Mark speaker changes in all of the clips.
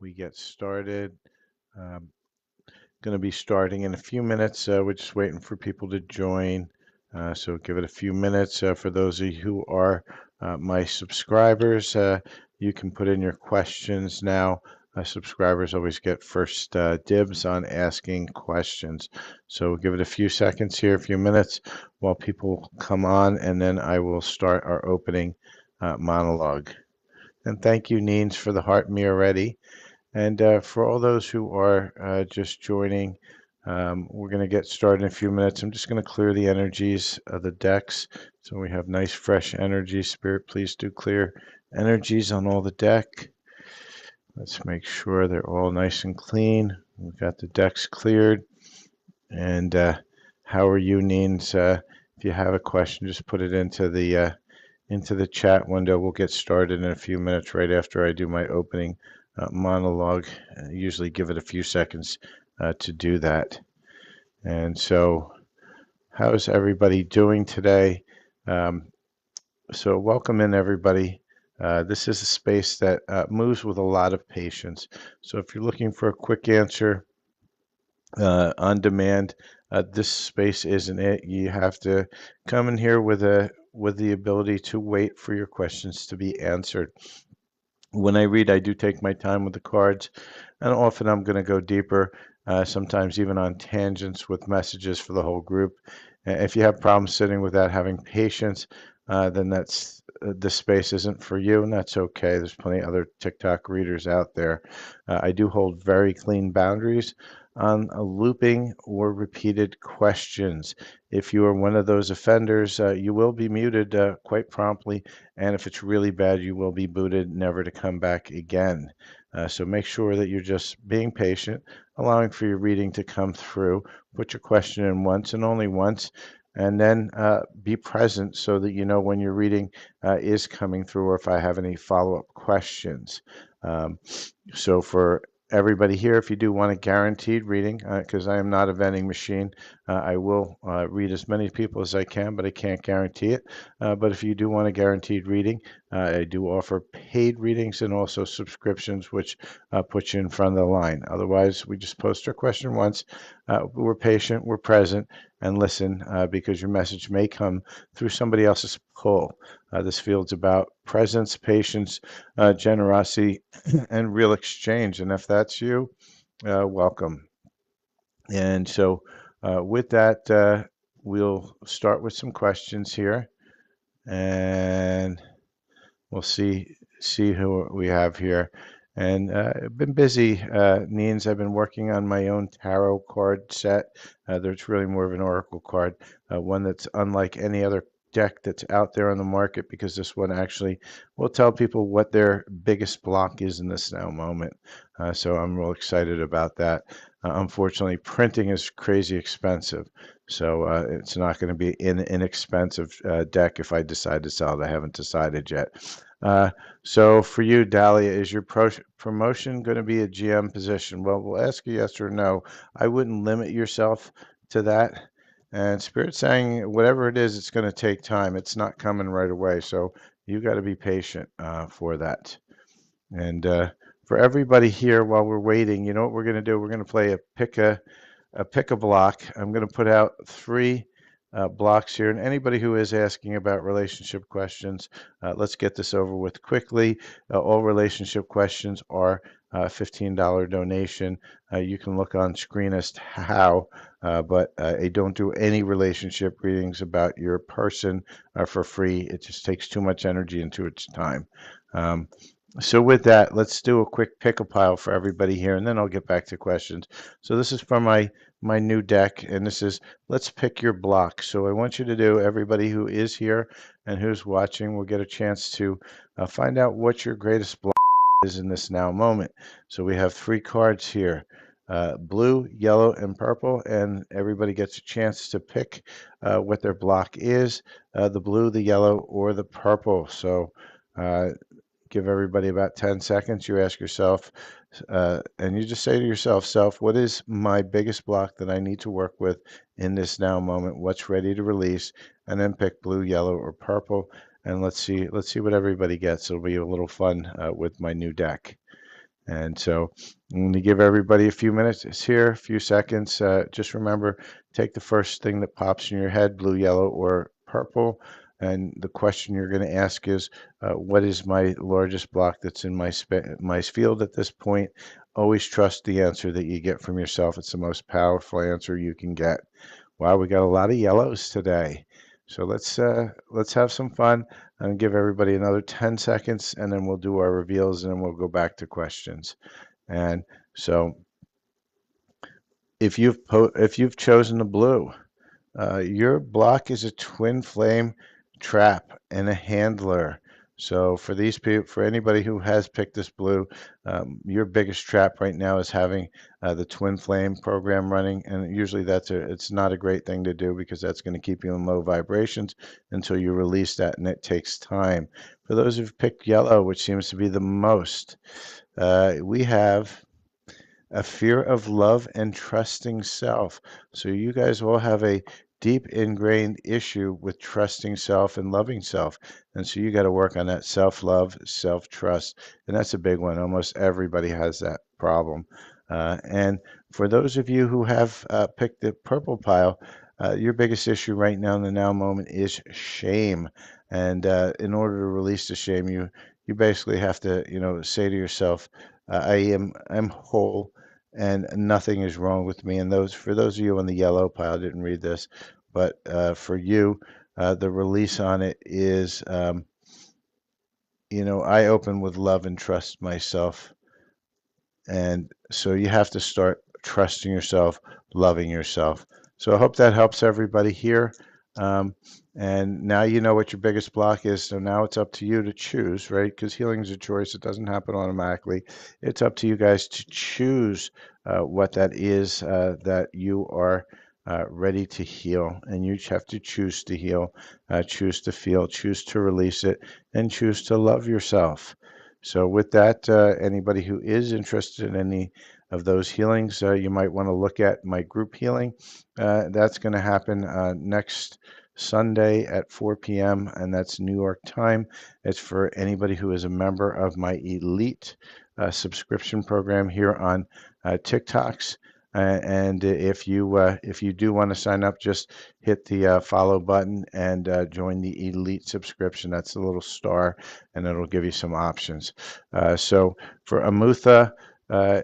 Speaker 1: we get started. Um, going to be starting in a few minutes. We're just waiting for people to join. So give it a few minutes. For those of you who are my subscribers, you can put in your questions now. Subscribers always get first dibs on asking questions. So we'll give it a few seconds here, a few minutes while people come on, and then I will start our opening monologue. And thank you, Neens, for the heart me already. And for all those who are just joining, we're going to get started in a few minutes. I'm just going to clear the energies of the decks so we have nice, fresh energy. Spirit, please do clear energies on all the deck. Let's make sure they're all nice and clean. We've got the decks cleared. And how are you, Neens? If you have a question, just put it into the chat window. We'll get started in a few minutes right after I do my opening monologue. I usually give it a few seconds to do that. And so, how's everybody doing today? So welcome in, everybody. This is a space that moves with a lot of patience. So if you're looking for a quick answer on demand, this space isn't it. You have to come in here with the ability to wait for your questions to be answered. When I read, I do take my time with the cards, and often I'm going to go deeper, sometimes even on tangents with messages for the whole group. If you have problems sitting without having patience, then this space isn't for you, and that's okay. There's plenty of other TikTok readers out there. I do hold very clean boundaries on looping or repeated questions. If you are one of those offenders, you will be muted quite promptly, and if it's really bad, you will be booted, never to come back again. So make sure that you're just being patient, allowing for your reading to come through. Put your question in once and only once, and then be present so that you know when your reading is coming through or if I have any follow-up questions. So for everybody here, if you do want a guaranteed reading, because I am not a vending machine, I will read as many people as I can, but I can't guarantee it. But if you do want a guaranteed reading, I do offer paid readings and also subscriptions, which put you in front of the line. Otherwise, we just post our question once. We're patient, we're present, and listen because your message may come through somebody else's pull. This field's about presence, patience, generosity, and real exchange. And if that's you, welcome. And so with that, we'll start with some questions here, and we'll see who we have here. And I've been busy, Neens. I've been working on my own tarot card set. There's really more of an oracle card, one that's unlike any other deck that's out there on the market, because this one actually will tell people what their biggest block is in this now moment. So I'm real excited about that. Unfortunately, printing is crazy expensive, so it's not going to be an inexpensive deck if I decide to sell it. I haven't decided yet. So for you, Dahlia, is your promotion going to be a GM position? Well, we'll ask you yes or no. I wouldn't limit yourself to that. And Spirit's saying whatever it is, it's going to take time. It's not coming right away. So you got to be patient for that. And for everybody here, while we're waiting, you know what we're going to do? We're going to play a pick a block. I'm going to put out three blocks here, and anybody who is asking about relationship questions, let's get this over with quickly. All relationship questions are $15 donation. You can look on screen as to how, but I don't do any relationship readings about your person for free. It just takes too much energy and too much time. So with that, let's do a quick pick a pile for everybody here, and then I'll get back to questions. So this is from my new deck, and this is let's pick your block. So I want you to do, everybody who is here and who's watching will get a chance to find out what your greatest block is in this now moment. So we have three cards here, blue, yellow, and purple, and everybody gets a chance to pick what their block is, the blue, the yellow, or the purple. So give everybody about 10 seconds. You ask yourself, and you just say to yourself, self, what is my biggest block that I need to work with in this now moment? What's ready to release? And then pick blue, yellow, or purple. And let's see what everybody gets. It'll be a little fun with my new deck. And so I'm going to give everybody a few minutes here, a few seconds. Just remember, take the first thing that pops in your head, blue, yellow, or purple. And the question you're going to ask is, what is my largest block that's in my field at this point? Always trust the answer that you get from yourself. It's the most powerful answer you can get. Wow, we got a lot of yellows today. So let's have some fun and give everybody another 10 seconds, and then we'll do our reveals, and then we'll go back to questions. And so if you've chosen the blue, your block is a twin flame trap and a handler. So for these people, for anybody who has picked this blue, your biggest trap right now is having the twin flame program running, and usually it's not a great thing to do because that's going to keep you in low vibrations until you release that, and it takes time. For those who've picked yellow, which seems to be the most, we have a fear of love and trusting self. So you guys all have a deep ingrained issue with trusting self and loving self. And so you got to work on that self-love, self-trust. And that's a big one. Almost everybody has that problem. And for those of you who have picked the purple pile, your biggest issue right now in the now moment is shame. And in order to release the shame, you basically have to, say to yourself, I'm whole and nothing is wrong with me. And for those of you on the yellow pile, I didn't read this, but for you, the release on it is, I open with love and trust myself. And so you have to start trusting yourself, loving yourself. So I hope that helps everybody here. Um, and now you know what your biggest block is. So now it's up to you to choose, right? Because healing is a choice. It doesn't happen automatically. It's up to you guys to choose what that is that you are ready to heal. And you have to choose to heal, choose to feel, choose to release it, and choose to love yourself. So with that, anybody who is interested in any of those healings, you might want to look at my group healing. That's going to happen next Sunday at 4 p.m., and that's New York time. It's for anybody who is a member of my elite subscription program here on TikToks. And if you do want to sign up, just hit the follow button and join the elite subscription. That's the little star, and it'll give you some options. So for Amutha, uh,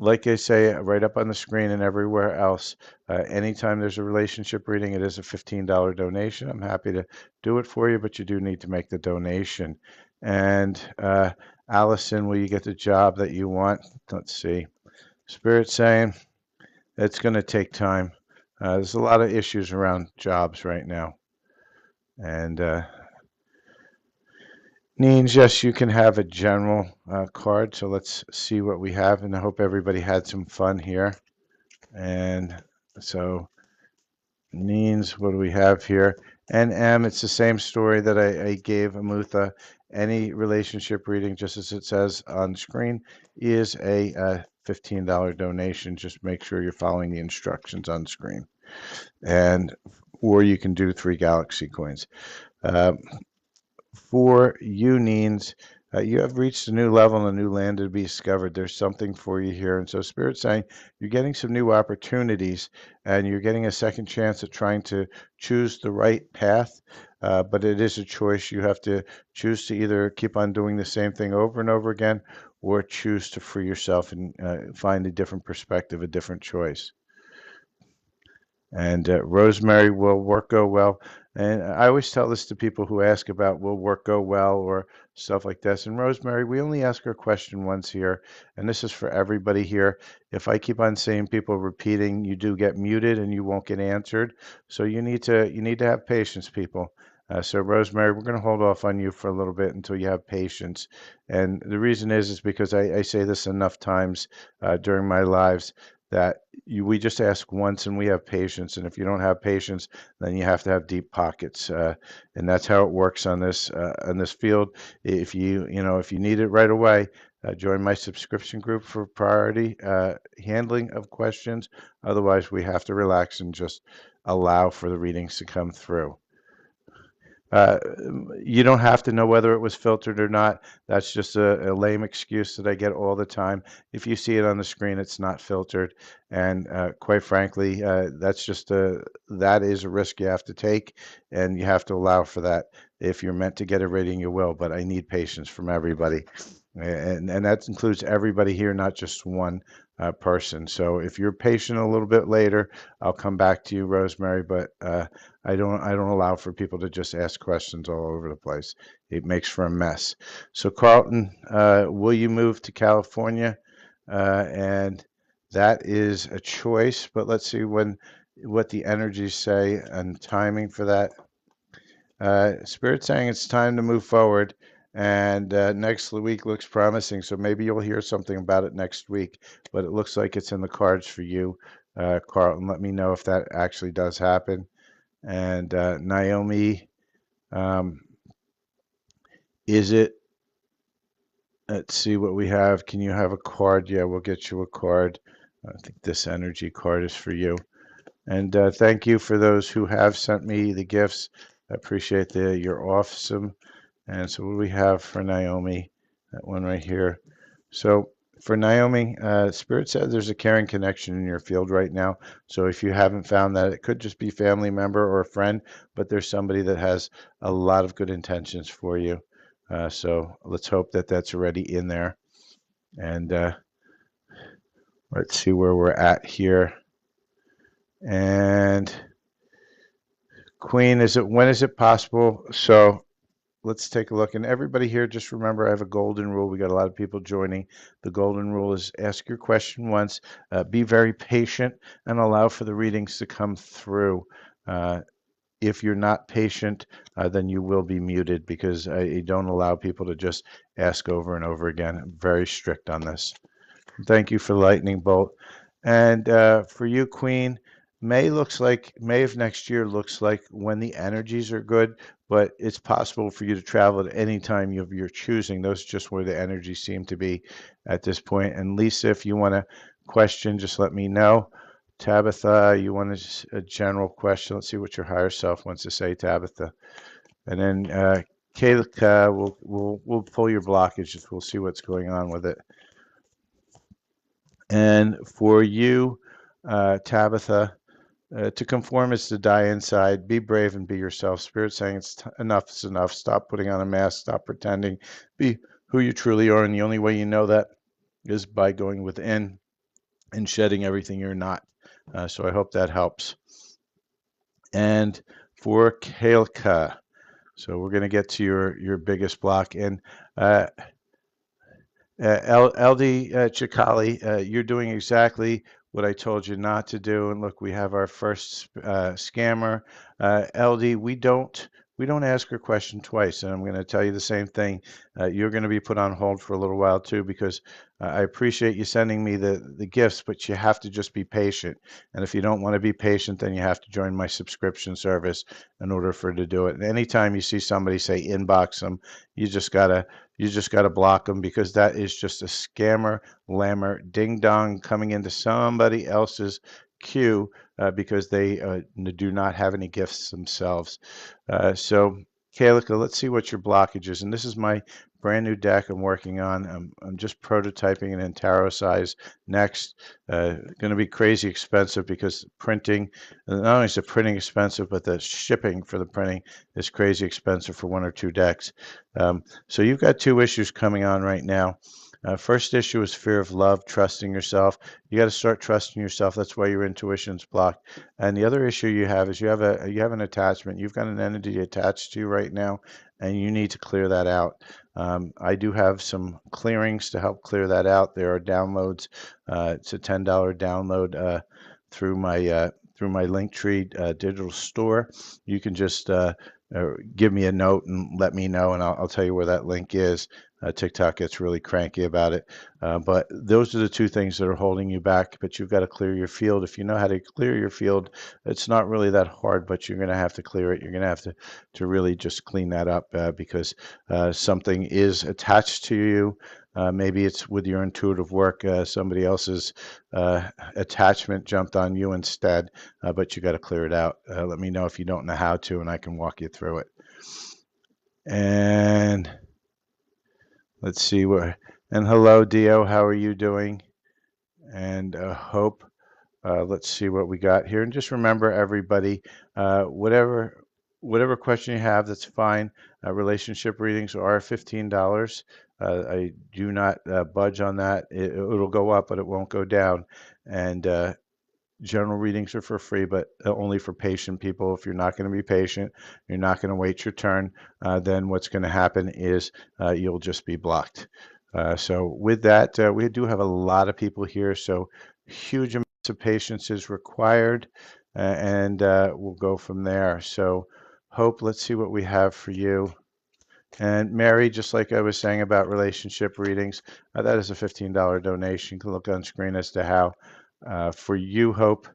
Speaker 1: like I say, right up on the screen and everywhere else, anytime there's a relationship reading, it is a $15 donation. I'm happy to do it for you, but you do need to make the donation. And Allison, will you get the job that you want? Let's see. Spirit saying it's going to take time. There's a lot of issues around jobs right now. And Neens, yes, you can have a general card. So let's see what we have. And I hope everybody had some fun here. And so, Neens, what do we have here? NM, it's the same story that I gave Amutha. Any relationship reading, just as it says on screen, is a $15 donation. Just make sure you're following the instructions on screen. Or you can do 3 galaxy coins. Uh, for you, Neens, you have reached a new level and a new land to be discovered. There's something for you here. And so Spirit's saying you're getting some new opportunities and you're getting a second chance at trying to choose the right path. But it is a choice. You have to choose to either keep on doing the same thing over and over again or choose to free yourself and find a different perspective, a different choice. And Rosemary, will work go well? And I always tell this to people who ask about will work go well or stuff like this. And Rosemary, we only ask our question once here, and this is for everybody here. If I keep on seeing people repeating, you do get muted and you won't get answered. So you need to have patience, people. So Rosemary, we're going to hold off on you for a little bit until you have patience. And the reason is because I say this enough times during my lives that we just ask once and we have patience. And if you don't have patience, then you have to have deep pockets. And that's how it works on this field. If you need it right away, join my subscription group for priority handling of questions. Otherwise, we have to relax and just allow for the readings to come through. Uh, you don't have to know whether it was filtered or not. That's just a lame excuse that I get all the time. If you see it on the screen, it's not filtered, and quite frankly, that is a risk you have to take, and you have to allow for that. If you're meant to get a rating, you will. But I need patience from everybody, and that includes everybody here, not just one person. So if you're patient a little bit later, I'll come back to you, Rosemary. But I don't allow for people to just ask questions all over the place. It makes for a mess. So Carlton, will you move to California? And that is a choice, but let's see what the energies say and timing for that. Spirit saying it's time to move forward, and next week looks promising. So maybe you'll hear something about it next week. But it looks like it's in the cards for you, Carlton. Let me know if that actually does happen. And Naomi, um, is it? Let's see what we have. Can you have a card? Yeah, we'll get you a card. I think this energy card is for you. And thank you for those who have sent me the gifts. I appreciate you're awesome. And so what do we have for Naomi? That one right here. So for Naomi, Spirit said there's a caring connection in your field right now. So if you haven't found that, it could just be family member or a friend, but there's somebody that has a lot of good intentions for you. So let's hope that that's already in there. And let's see where we're at here. And Queen, when is it possible? So let's take a look. And everybody here, just remember, I have a golden rule. We got a lot of people joining. The golden rule is ask your question once, be very patient, and allow for the readings to come through. Uh, if you're not patient, then you will be muted because I don't allow people to just ask over and over again. I'm very strict on this. Thank you for the lightning bolt. And for you, Queen, May of next year looks like when the energies are good, but it's possible for you to travel at any time of your choosing. Those are just where the energies seem to be at this point. And Lisa, if you want a question, just let me know. Tabitha, you want a general question? Let's see what your higher self wants to say, Tabitha. And then Kalika, we'll pull your blockages. We'll see what's going on with it. And for you, Tabitha, to conform is to die inside. Be brave and be yourself. Spirit saying enough is enough. Stop putting on a mask. Stop pretending. Be who you truly are. And the only way you know that is by going within and shedding everything you're not. So I hope that helps. And for Kailka, so we're going to get to your biggest block. And LD Chikali, you're doing exactly what I told you not to do. And look, we have our first scammer. LD, we don't ask her question twice, and I'm going to tell you the same thing. You're going to be put on hold for a little while too, because I appreciate you sending me the gifts, but you have to just be patient. And if you don't want to be patient, then you have to join my subscription service in order for to do it. And anytime you see somebody say inbox them, you just gotta block them because that is just a scammer, lammer, ding dong coming into somebody else's queue because they do not have any gifts themselves. So, Kalika, let's see what your blockage is. And this is my brand new deck I'm working on. I'm just prototyping it in tarot size next. Going to be crazy expensive because printing, not only is the printing expensive, but the shipping for the printing is crazy expensive for one or two decks. So you've got two issues coming on right now. First issue is fear of love, trusting yourself. You got to start trusting yourself. That's why your intuition's blocked. And the other issue you have is you have an attachment. You've got an entity attached to you right now, and you need to clear that out. I do have some clearings to help clear that out. There are downloads. It's a $10 download through my Linktree digital store. You can just give me a note and let me know, and I'll tell you where that link is. TikTok gets really cranky about it. But those are the two things that are holding you back, but you've got to clear your field. If you know how to clear your field, it's not really that hard, but you're going to have to clear it. You're going to have to really just clean that up because something is attached to you. Maybe it's with your intuitive work, somebody else's attachment jumped on you instead, but you got to clear it out. Let me know if you don't know how to, and I can walk you through it. And let's see where. And hello, Dio. How are you doing? And Hope. Let's see what we got here. And just remember, everybody, whatever question you have, that's fine. Relationship readings are $15. I do not budge on that. It'll go up, but it won't go down. And general readings are for free, but only for patient people. If you're not going to be patient, you're not going to wait your turn, then what's going to happen is you'll just be blocked. So with that, we do have a lot of people here, so huge amounts of patience is required, and we'll go from there. So Hope, let's see what we have for you. And Mary, just like I was saying about relationship readings, that is a $15 donation. You can look on screen as to how. For you, Hope,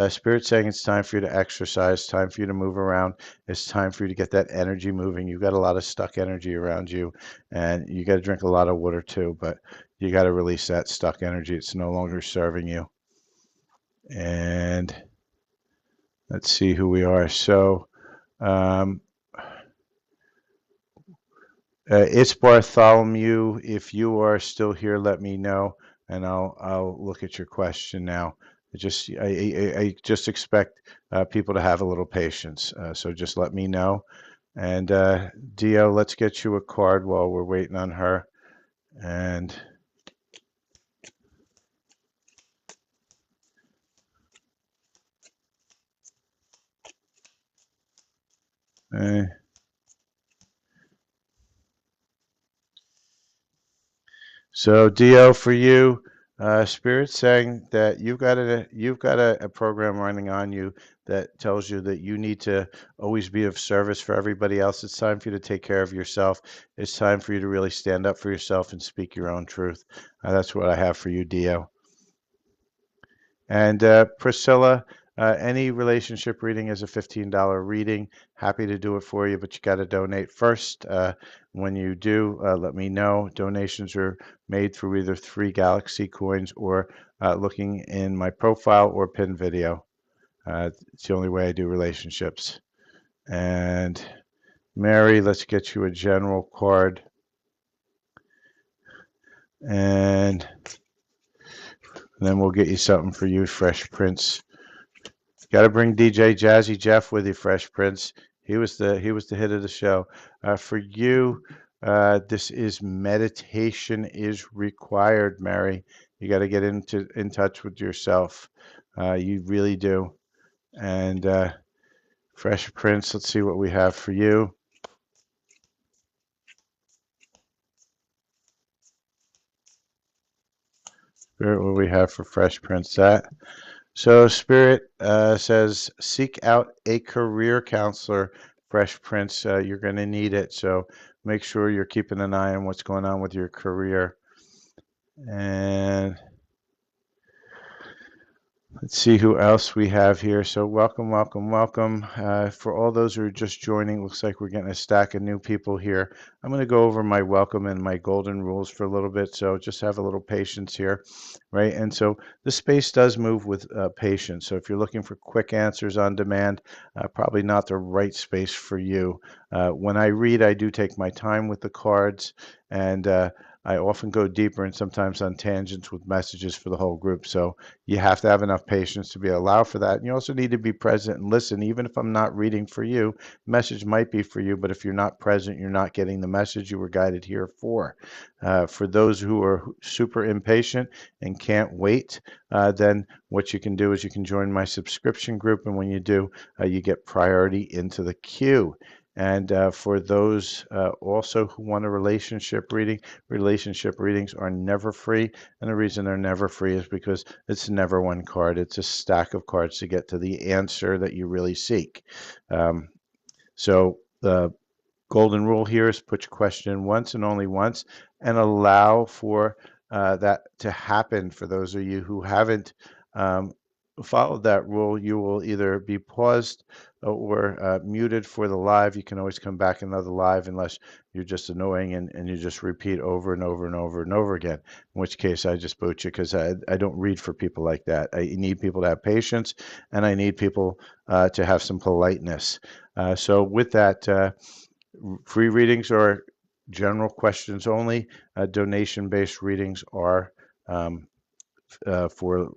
Speaker 1: Spirit saying it's time for you to exercise, time for you to move around. It's time for you to get that energy moving. You've got a lot of stuck energy around you, and you got to drink a lot of water too, but you got to release that stuck energy. It's no longer serving you. And let's see who we are. So, um, it's Bartholomew. If you are still here, let me know, and I'll look at your question now. I just expect people to have a little patience. So just let me know. And Dio, let's get you a card while we're waiting on her. And uh, so Dio, for you, Spirit's saying that you've got a program running on you that tells you that you need to always be of service for everybody else. It's time for you to take care of yourself. It's time for you to really stand up for yourself and speak your own truth. That's what I have for you, Dio. And Priscilla, any relationship reading is a $15 reading. Happy to do it for you, but you got to donate first. When you do, let me know. Donations are made through either 3 Galaxy coins or looking in my profile or pin video. It's the only way I do relationships. And Mary, let's get you a general card. And then we'll get you something for you, Fresh Prince. Got to bring DJ Jazzy Jeff with you, Fresh Prince. He was the hit of the show. For you, this is meditation is required, Mary. You got to get in touch with yourself. You really do. And Fresh Prince, let's see what we have for you. Spirit, what do we have for Fresh Prince? So Spirit says, seek out a career counselor, Fresh Prince. You're going to need it. So make sure you're keeping an eye on what's going on with your career. And let's see who else we have here. So welcome, welcome, welcome. For all those who are just joining, looks like we're getting a stack of new people here. I'm going to go over my welcome and my golden rules for a little bit, so just have a little patience here, right? And so the space does move with patience. So if you're looking for quick answers on demand, probably not the right space for you. When I read, I do take my time with the cards, and I often go deeper and sometimes on tangents with messages for the whole group. So you have to have enough patience to be allowed for that. And you also need to be present and listen. Even if I'm not reading for you, message might be for you, but if you're not present, you're not getting the message you were guided here for. For those who are super impatient and can't wait, then what you can do is you can join my subscription group. And when you do, you get priority into the queue. And for those also who want a relationship reading, relationship readings are never free. And the reason they're never free is because it's never one card. It's a stack of cards to get to the answer that you really seek. So the golden rule here is put your question in once and only once and allow for that to happen. For those of you who haven't followed that rule, you will either be paused or muted for the live. You can always come back another live unless you're just annoying and you just repeat over and over and over and over again, in which case I just boot you because I don't read for people like that. I need people to have patience and I need people to have some politeness. So with that, free readings are general questions only. Donation-based readings are for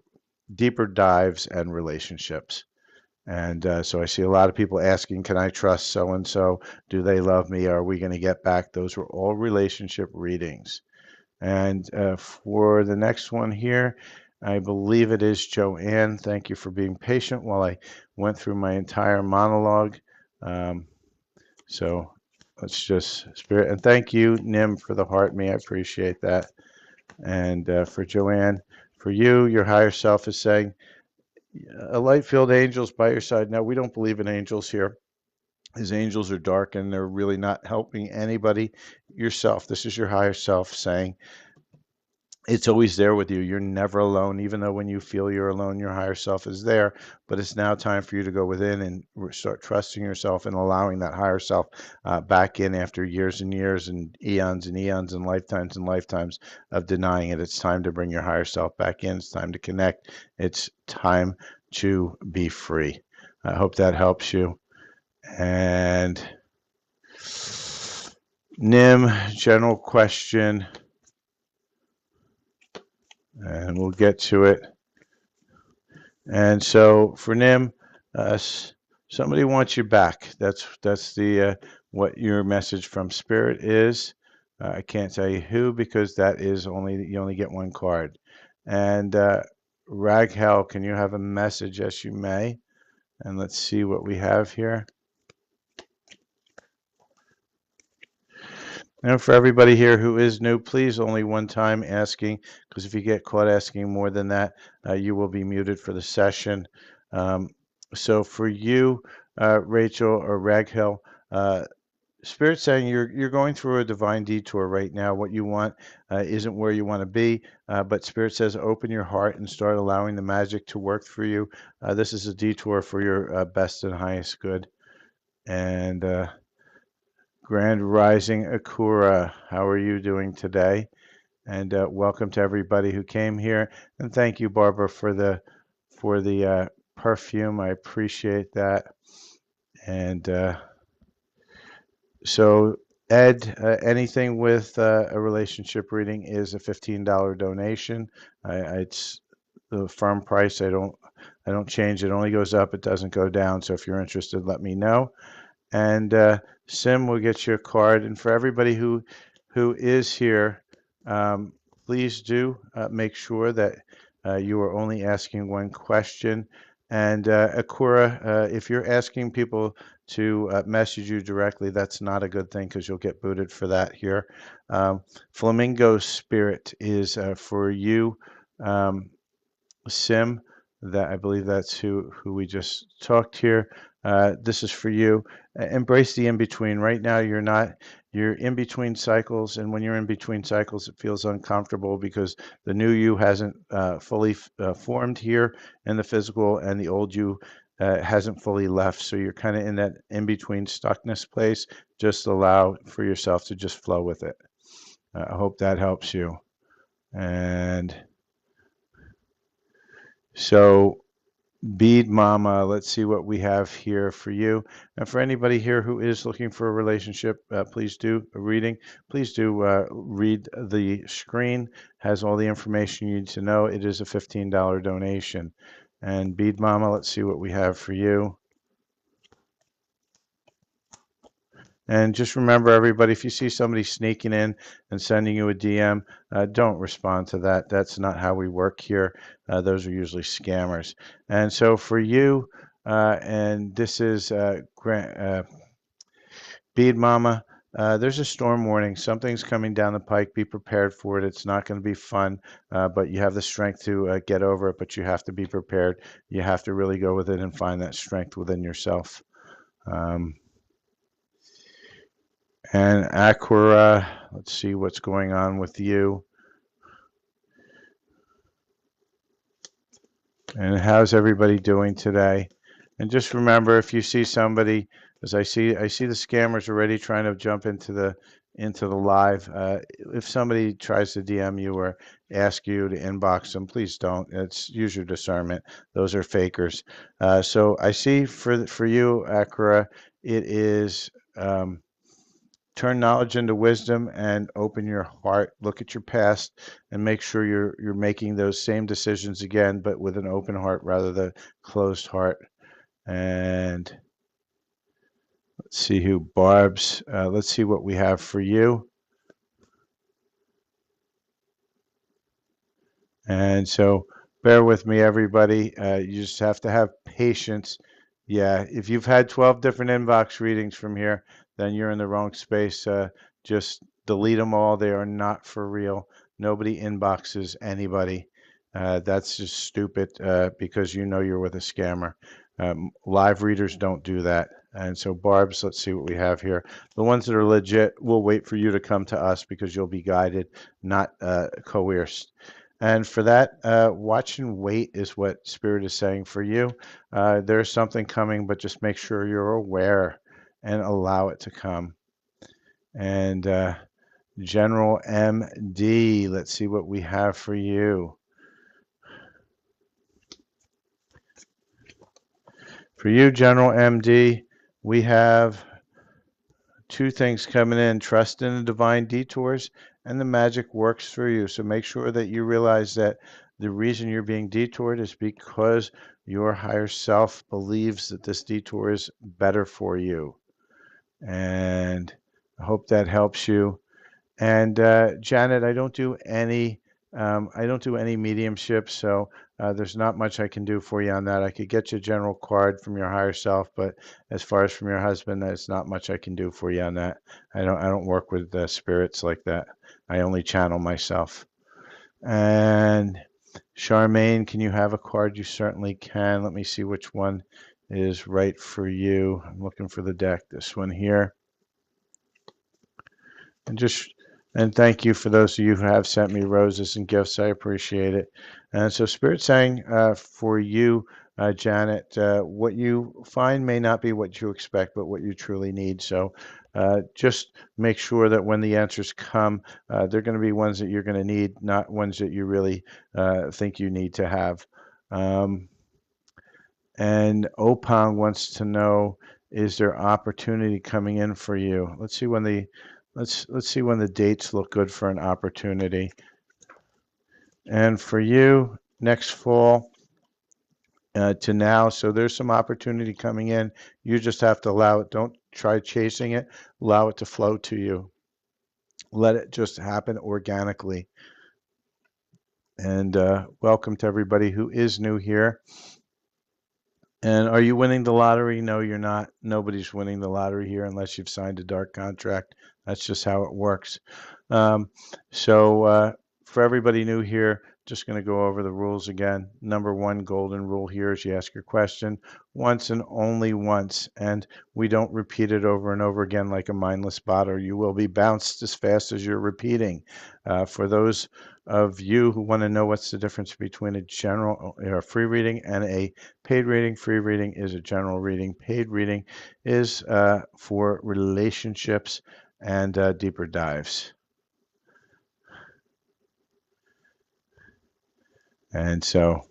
Speaker 1: deeper dives and relationships. And so I see a lot of people asking, can I trust so and so? Do they love me? Are we going to get back? Those are all relationship readings. And for the next one here, I believe it is Joanne. Thank you for being patient while I went through my entire monologue. Um, so let's just spirit. And thank you, Nim, for the heart me. I appreciate that. And for Joanne, for you, your higher self is saying, a light-filled angel's by your side. Now, we don't believe in angels here. His angels are dark and they're really not helping anybody. Yourself, this is your higher self saying, it's always there with you. You're never alone, even though when you feel you're alone, your higher self is there. But it's now time for you to go within and start trusting yourself and allowing that higher self back in after years and years and eons and lifetimes of denying it. It's time to bring your higher self back in. It's time to connect. It's time to be free. I hope that helps you. And Nim, general question, and we'll get to it. And so for Nim, somebody wants you back. That's the what your message from Spirit is. I can't tell you who because that is only you only get one card. And Raghel, can you have a message? Yes, you may. And let's see what we have here. And for everybody here who is new, please only one time asking, because if you get caught asking more than that, you will be muted for the session. So for you, Rachel or Raghill, Spirit's saying you're going through a divine detour right now. What you want isn't where you want to be, but Spirit says open your heart and start allowing the magic to work for you. This is a detour for your best and highest good. And Grand Rising Akura, how are you doing today? And welcome to everybody who came here. And thank you, Barbara, for the perfume. I appreciate that. And so, Ed, anything with a relationship reading is a $15 donation. It's the firm price. I don't change. It only goes up. It doesn't go down. So if you're interested, let me know. And Sim will get you a card. And for everybody who is here, um, please do make sure that you are only asking one question. And Akura, if you're asking people to message you directly, that's not a good thing because you'll get booted for that here. Flamingo Spirit is for you. Sim, that I believe that's who we just talked here. This is for you. Embrace the in between. Right now, you're in between cycles, and when you're in between cycles, it feels uncomfortable because the new you hasn't fully formed here in the physical, and the old you hasn't fully left. So you're kind of in that in between stuckness place. Just allow for yourself to just flow with it. I hope that helps you. And so Bead Mama, let's see what we have here for you. And for anybody here who is looking for a relationship, please do a reading. Please do read the screen. Has all the information you need to know. It is a $15 donation. And Bead Mama, let's see what we have for you. And just remember, everybody, if you see somebody sneaking in and sending you a DM, don't respond to that. That's not how we work here. Those are usually scammers. And so for you, and this is Bead Mama, there's a storm warning. Something's coming down the pike. Be prepared for it. It's not going to be fun, but you have the strength to get over it, but you have to be prepared. You have to really go with it and find that strength within yourself. And Aquara, let's see what's going on with you. And how's everybody doing today? And just remember, if you see somebody, as I see the scammers already trying to jump into the live. If somebody tries to DM you or ask you to inbox them, please don't. It's use your discernment. Those are fakers. So I see for you, Akira, It is turn knowledge into wisdom and open your heart. Look at your past and make sure you're making those same decisions again, but with an open heart rather than closed heart. And let's see who Barb's. Let's see what we have for you. And so bear with me, everybody. You just have to have patience. Yeah, if you've had 12 different inbox readings from here, then you're in the wrong space. Just delete them all. They are not for real. Nobody inboxes anybody. That's just stupid because you know you're with a scammer. Live readers don't do that. And so, Barb's, let's see what we have here. The ones that are legit, we'll wait for you to come to us because you'll be guided, not coerced. And for that, watch and wait is what Spirit is saying for you. There's something coming, but just make sure you're aware and allow it to come. And General MD, let's see what we have for you. For you, General MD, we have two things coming in: trust in the divine detours, and the magic works for you. So make sure that you realize that the reason you're being detoured is because your higher self believes that this detour is better for you. And I hope that helps you. And Janet, I don't do any mediumship, so there's not much I can do for you on that. I could get you a general card from your higher self, but as far as from your husband, there's not much I can do for you on that. I don't work with spirits like that. I only channel myself. And Charmaine, can you have a card? You certainly can. Let me see which one is right for you. I'm looking for the deck. This one here. And just and thank you for those of you who have sent me roses and gifts. I appreciate it. And so, Spirit saying for you, Janet, what you find may not be what you expect, but what you truly need. So, just make sure that when the answers come, they're going to be ones that you're going to need, not ones that you really think you need to have. Um, and Opang wants to know, is there opportunity coming in for you? Let's see when the dates look good for an opportunity. And for you, next fall to now, so there's some opportunity coming in. You just have to allow it. Don't try chasing it. Allow it to flow to you. Let it just happen organically. And welcome to everybody who is new here. And are you winning the lottery? No, you're not. Nobody's winning the lottery here unless you've signed a dark contract. That's just how it works. Um, so for everybody new here, just going to go over the rules again. Number one golden rule here is you ask your question once and only once, and we don't repeat it over and over again like a mindless bot, or you will be bounced as fast as you're repeating. For those of you who want to know what's the difference between a general free reading and a paid reading, free reading is a general reading. Paid reading is for relationships and deeper dives. And so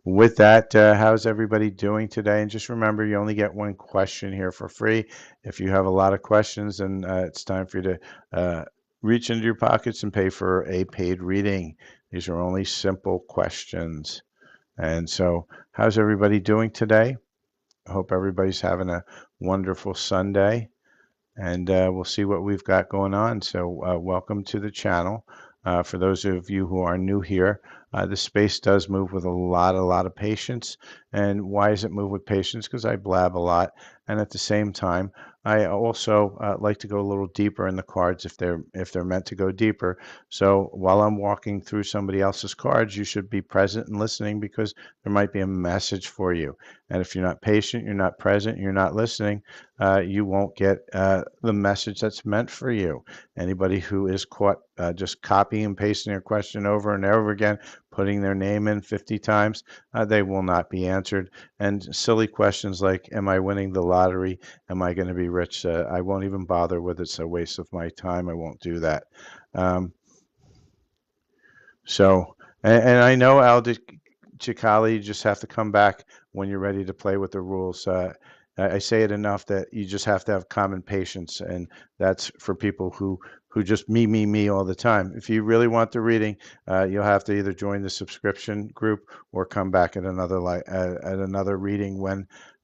Speaker 1: with that, how's everybody doing today? And just remember, you only get one question here for free. If you have a lot of questions, then it's time for you to reach into your pockets and pay for a paid reading. These are only simple questions. And so how's everybody doing today? I hope everybody's having a wonderful Sunday. And we'll see what we've got going on. So welcome to the channel. For those of you who are new here, the space does move with a lot of patience. And why does it move with patience? Because I blab a lot, and at the same time, I also like to go a little deeper in the cards if they're meant to go deeper. So while I'm walking through somebody else's cards, you should be present and listening because there might be a message for you. And if you're not patient, you're not present, you're not listening, you won't get the message that's meant for you. Anybody who is caught just copying and pasting their question over and over again, putting their name in 50 times, they will not be answered. And silly questions like, am I winning the lottery? Am I going to be rich? I won't even bother with it. It's a waste of my time. I won't do that. And I know, Al Chikali, you just have to come back when you're ready to play with the rules. I say it enough that you just have to have common patience, and that's for people who just me all the time. If you really want the reading, you'll have to either join the subscription group or come back at another reading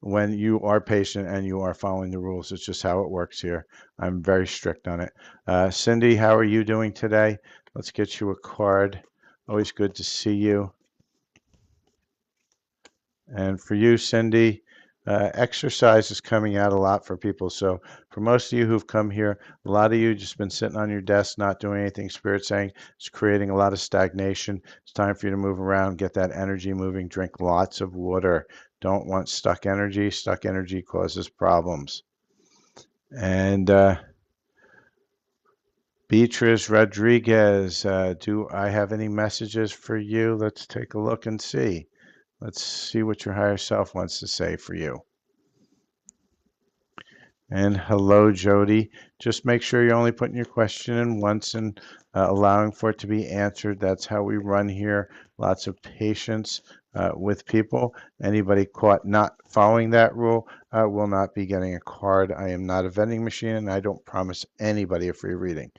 Speaker 1: when you are patient and you are following the rules. It's just how it works here. I'm very strict on it. Cindy, how are you doing today? Let's get you a card. Always good to see you. And for you, Cindy, exercise is coming out a lot for people. So for most of you who've come here, a lot of you just been sitting on your desk, not doing anything. Spirit saying it's creating a lot of stagnation. It's time for you to move around, get that energy moving, drink lots of water. Don't want stuck energy. Stuck energy causes problems. And Beatrice Rodriguez, do I have any messages for you? Let's take a look and see. Let's see what your higher self wants to say for you. And hello, Jody. Just make sure you're only putting your question in once and allowing for it to be answered. That's how we run here. Lots of patience with people. Anybody caught not following that rule will not be getting a card. I am not a vending machine, and I don't promise anybody a free reading.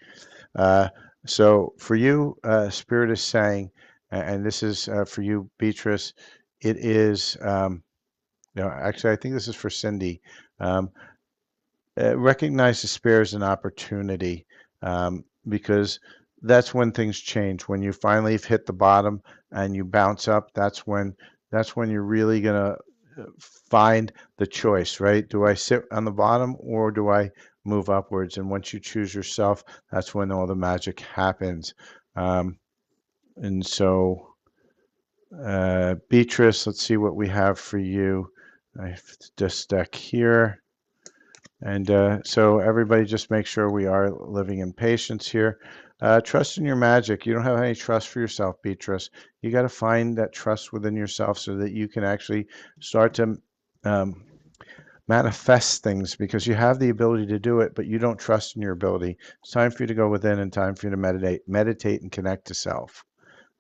Speaker 1: So for you, Spirit is saying, and this is for you, Beatrice, it is, actually, I think this is for Cindy. Um, Recognize despair as an opportunity, because that's when things change. When you finally have hit the bottom and you bounce up, that's when you're really gonna find the choice, right? Do I sit on the bottom or do I move upwards? And once you choose yourself, that's when all the magic happens. And so, Beatrice, let's see what we have for you. I have just stack here. And so everybody just make sure we are living in patience here. Trust in your magic. You don't have any trust for yourself, Beatrice. You got to find that trust within yourself so that you can actually start to um, manifest things, because you have the ability to do it, but you don't trust in your ability. It's time for you to go within and time for you to meditate and connect to self.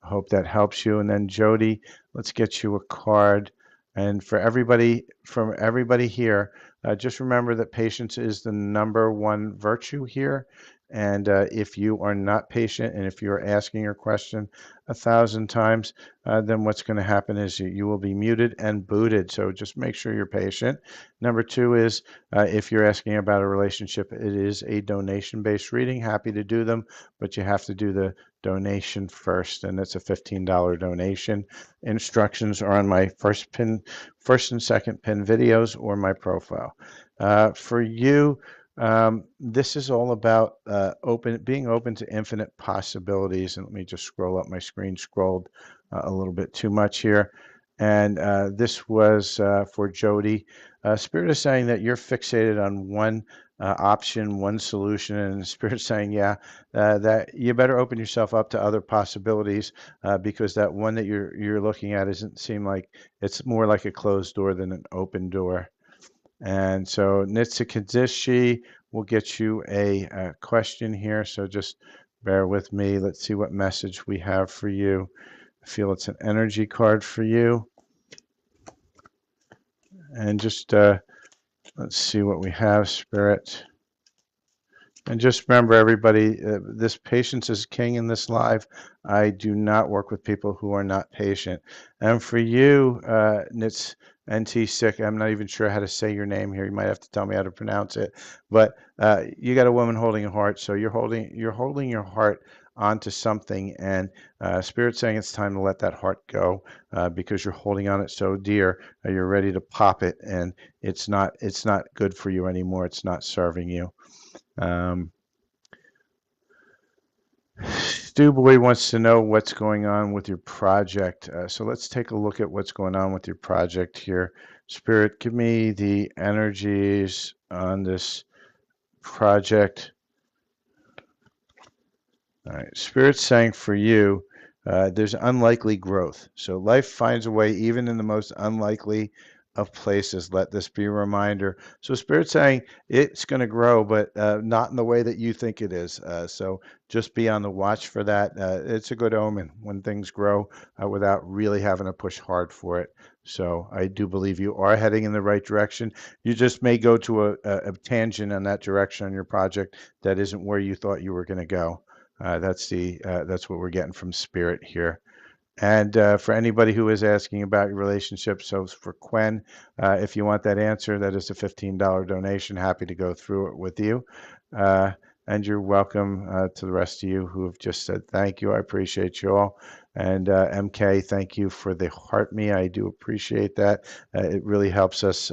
Speaker 1: I hope that helps you. And then Jody, let's get you a card. And for everybody, from everybody here, just remember that patience is the #1 virtue here. And if you are not patient, and if you're asking your question 1,000 times, then what's going to happen is you will be muted and booted. So just make sure you're patient. #2 is if you're asking about a relationship, it is a donation-based reading. Happy to do them, but you have to do the donation first, and it's a $15 donation. Instructions are on my first and second pin videos or my profile. For you, this is all about being open to infinite possibilities. And let me just scroll up. My screen scrolled a little bit too much here. And this was for Jody. Spirit is saying that you're fixated on one option, one solution, and Spirit saying, yeah, that you better open yourself up to other possibilities, because that one that you're looking at doesn't seem like, it's more like a closed door than an open door. And so Nitsukadishi will get you a question here. So just bear with me. Let's see what message we have for you. I feel it's an energy card for you. And just let's see what we have, Spirit. And just remember, everybody, this patience is king in this live. I do not work with people who are not patient. And for you, Nits NT Sick, I'm not even sure how to say your name here. You might have to tell me how to pronounce it. But you got a woman holding a heart, so you're holding your heart onto something, and Spirit's saying it's time to let that heart go, because you're holding on it so dear. You're ready to pop it, and it's not good for you anymore. It's not serving you. Stu Boy wants to know what's going on with your project. So let's take a look at what's going on with your project here. Spirit, give me the energies on this project. All right, Spirit's saying for you, there's unlikely growth. So life finds a way, even in the most unlikely of places. Let this be a reminder. So Spirit's saying it's going to grow, but not in the way that you think it is. So just be on the watch for that. It's a good omen when things grow without really having to push hard for it. So I do believe you are heading in the right direction. You just may go to a tangent on that direction on your project that isn't where you thought you were going to go. That's what we're getting from Spirit here. And for anybody who is asking about your relationship, so for Quen, if you want that answer, that is a $15 donation. Happy to go through it with you. Uh, and you're welcome to the rest of you who have just said thank you. I appreciate you all. And MK, thank you for the heart me. I do appreciate that. It really helps us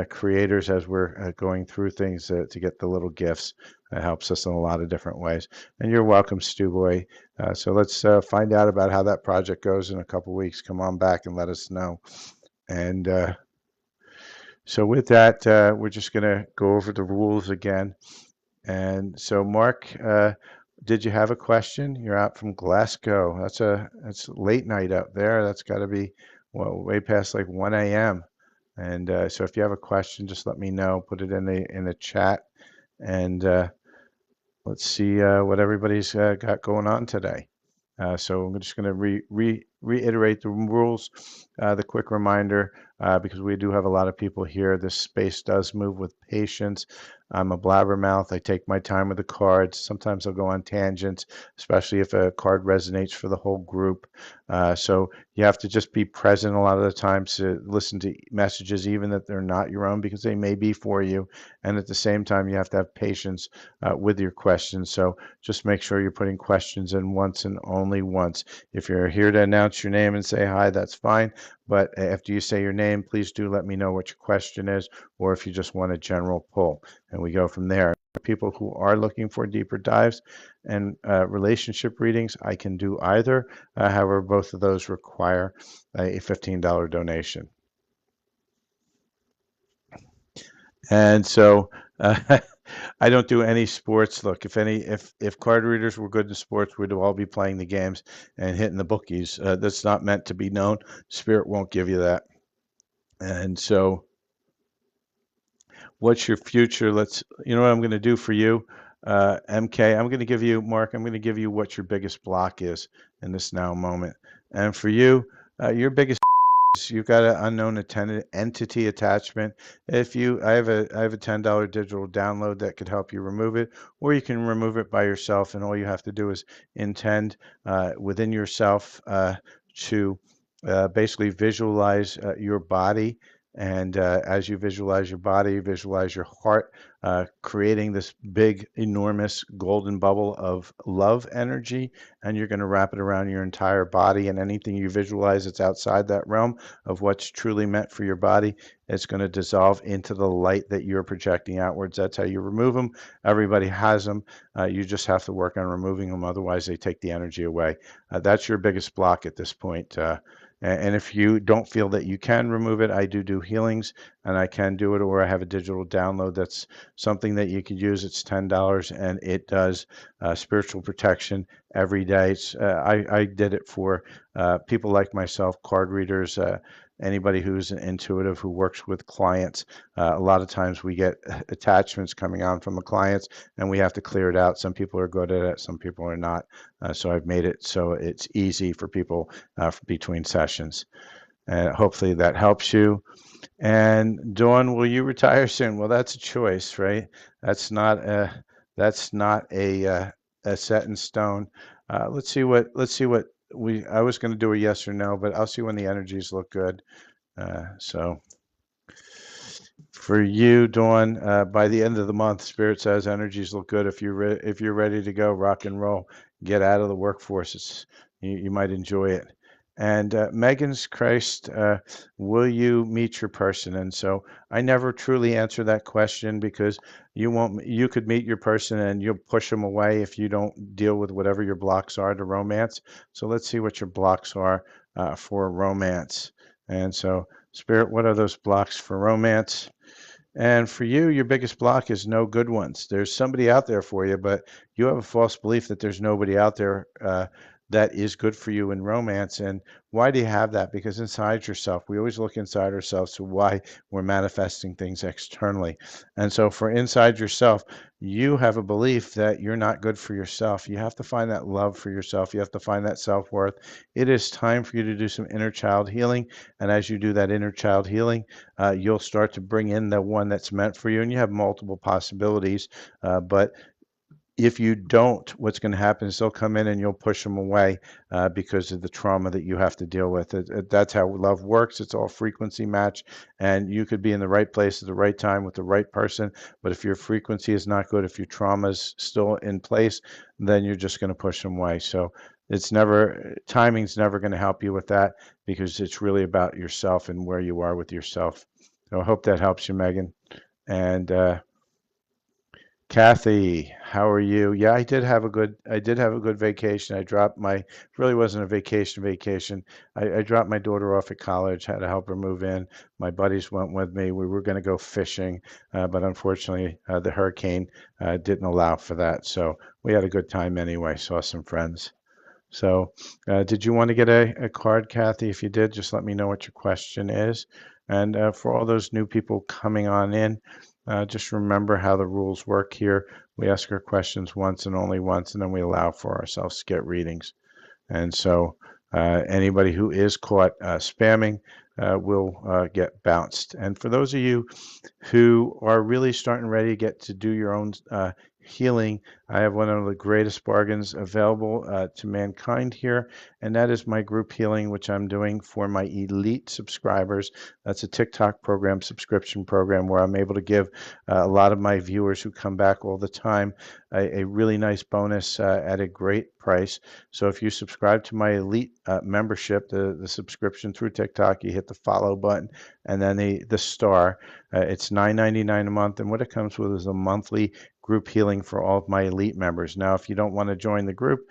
Speaker 1: creators as we're going through things to get the little gifts. It helps us in a lot of different ways. And you're welcome, Stu Boy. So let's find out about how that project goes in a couple weeks. Come on back and let us know. And so with that, we're just going to go over the rules again. And so, Mark, did you have a question? You're out from Glasgow. That's late night out there. That's got to be way past like 1 a.m. And so, if you have a question, just let me know. Put it in the chat, and let's see what everybody's got going on today. So I'm just going to reiterate the rules, the quick reminder, because we do have a lot of people here. This space does move with patience. I'm a blabbermouth. I take my time with the cards. Sometimes I'll go on tangents, especially if a card resonates for the whole group. So you have to just be present a lot of the times to listen to messages, even that they're not your own, because they may be for you. And at the same time, you have to have patience with your questions. So just make sure you're putting questions in once and only once. If you're here to announce your name and say hi, that's fine. But after you say your name, please do let me know what your question is, or if you just want a general pull, and we go from there. People who are looking for deeper dives and relationship readings, I can do either. However, both of those require a $15 donation. And so I don't do any sports. Look, if card readers were good in sports, we'd all be playing the games and hitting the bookies. That's not meant to be known. Spirit won't give you that. And so, what's your future? You know what I'm going to do for you, MK? I'm going to give you, Mark, I'm going to give you what your biggest block is in this now moment. And for you, your biggest you've got an unknown entity attachment. I have a $10 digital download that could help you remove it, or you can remove it by yourself, and all you have to do is intend within yourself to basically visualize your body. And as you visualize your body, visualize your heart creating this big, enormous golden bubble of love energy, and you're going to wrap it around your entire body. And anything you visualize that's outside that realm of what's truly meant for your body, it's going to dissolve into the light that you're projecting outwards. That's how you remove them. Everybody has them. You just have to work on removing them. Otherwise, they take the energy away. That's your biggest block at this point. And if you don't feel that you can remove it, I do healings, and I can do it, or I have a digital download that's something that you could use. It's $10, and it does spiritual protection every day. I did it for people like myself, card readers, anybody who's an intuitive who works with clients. A lot of times we get attachments coming on from the clients, and we have to clear it out. Some people are good at it, some people are not. So I've made it so it's easy for people between sessions. And hopefully that helps you. And Dawn, will you retire soon? Well, that's a choice, right? That's not a a set in stone. Let's see what I was going to do a yes or no, but I'll see when the energies look good. So for you, Dawn, by the end of the month, Spirit says energies look good. If you're ready to go, rock and roll, get out of the workforce. You might enjoy it. And Megan's Christ, will you meet your person? And so I never truly answer that question, because you won't. You could meet your person and you'll push them away if you don't deal with whatever your blocks are to romance. So let's see what your blocks are for romance. And so, Spirit, what are those blocks for romance? And for you, your biggest block is no good ones. There's somebody out there for you, but you have a false belief that there's nobody out there that is good for you in romance. And why do you have that? Because inside yourself, we always look inside ourselves to why we're manifesting things externally. And so for inside yourself, you have a belief that you're not good for yourself. You have to find that love for yourself. You have to find that self-worth. It is time for you to do some inner child healing. And as you do that inner child healing, you'll start to bring in the one that's meant for you. And you have multiple possibilities, but if you don't, what's going to happen is they'll come in and you'll push them away because of the trauma that you have to deal with. That's how love works. It's all frequency match, and you could be in the right place at the right time with the right person. But if your frequency is not good, if your trauma is still in place, then you're just going to push them away. So it's never, timing's never going to help you with that because it's really about yourself and where you are with yourself. So I hope that helps you, Megan. And Kathy, how are you? Yeah, I did have a good vacation. I dropped my, really wasn't a vacation. I dropped my daughter off at college, had to help her move in. My buddies went with me. We were going to go fishing, but unfortunately, the hurricane didn't allow for that. So we had a good time anyway, saw some friends. So, did you want to get a card, Kathy? If you did, just let me know what your question is. And for all those new people coming on in, just remember how the rules work here. We ask our questions once and only once, and then we allow for ourselves to get readings. And so anybody who is caught spamming will get bounced. And for those of you who are really starting ready to get to do your own healing, I have one of the greatest bargains available to mankind here, and that is my group healing, which I'm doing for my elite subscribers. That's a TikTok program, subscription program, where I'm able to give a lot of my viewers who come back all the time a really nice bonus at a great price. So if you subscribe to my elite membership, the subscription through TikTok, you hit the follow button and then the star. It's $9.99 a month, and what it comes with is a monthly group healing for all of my elite members. Now, if you don't want to join the group,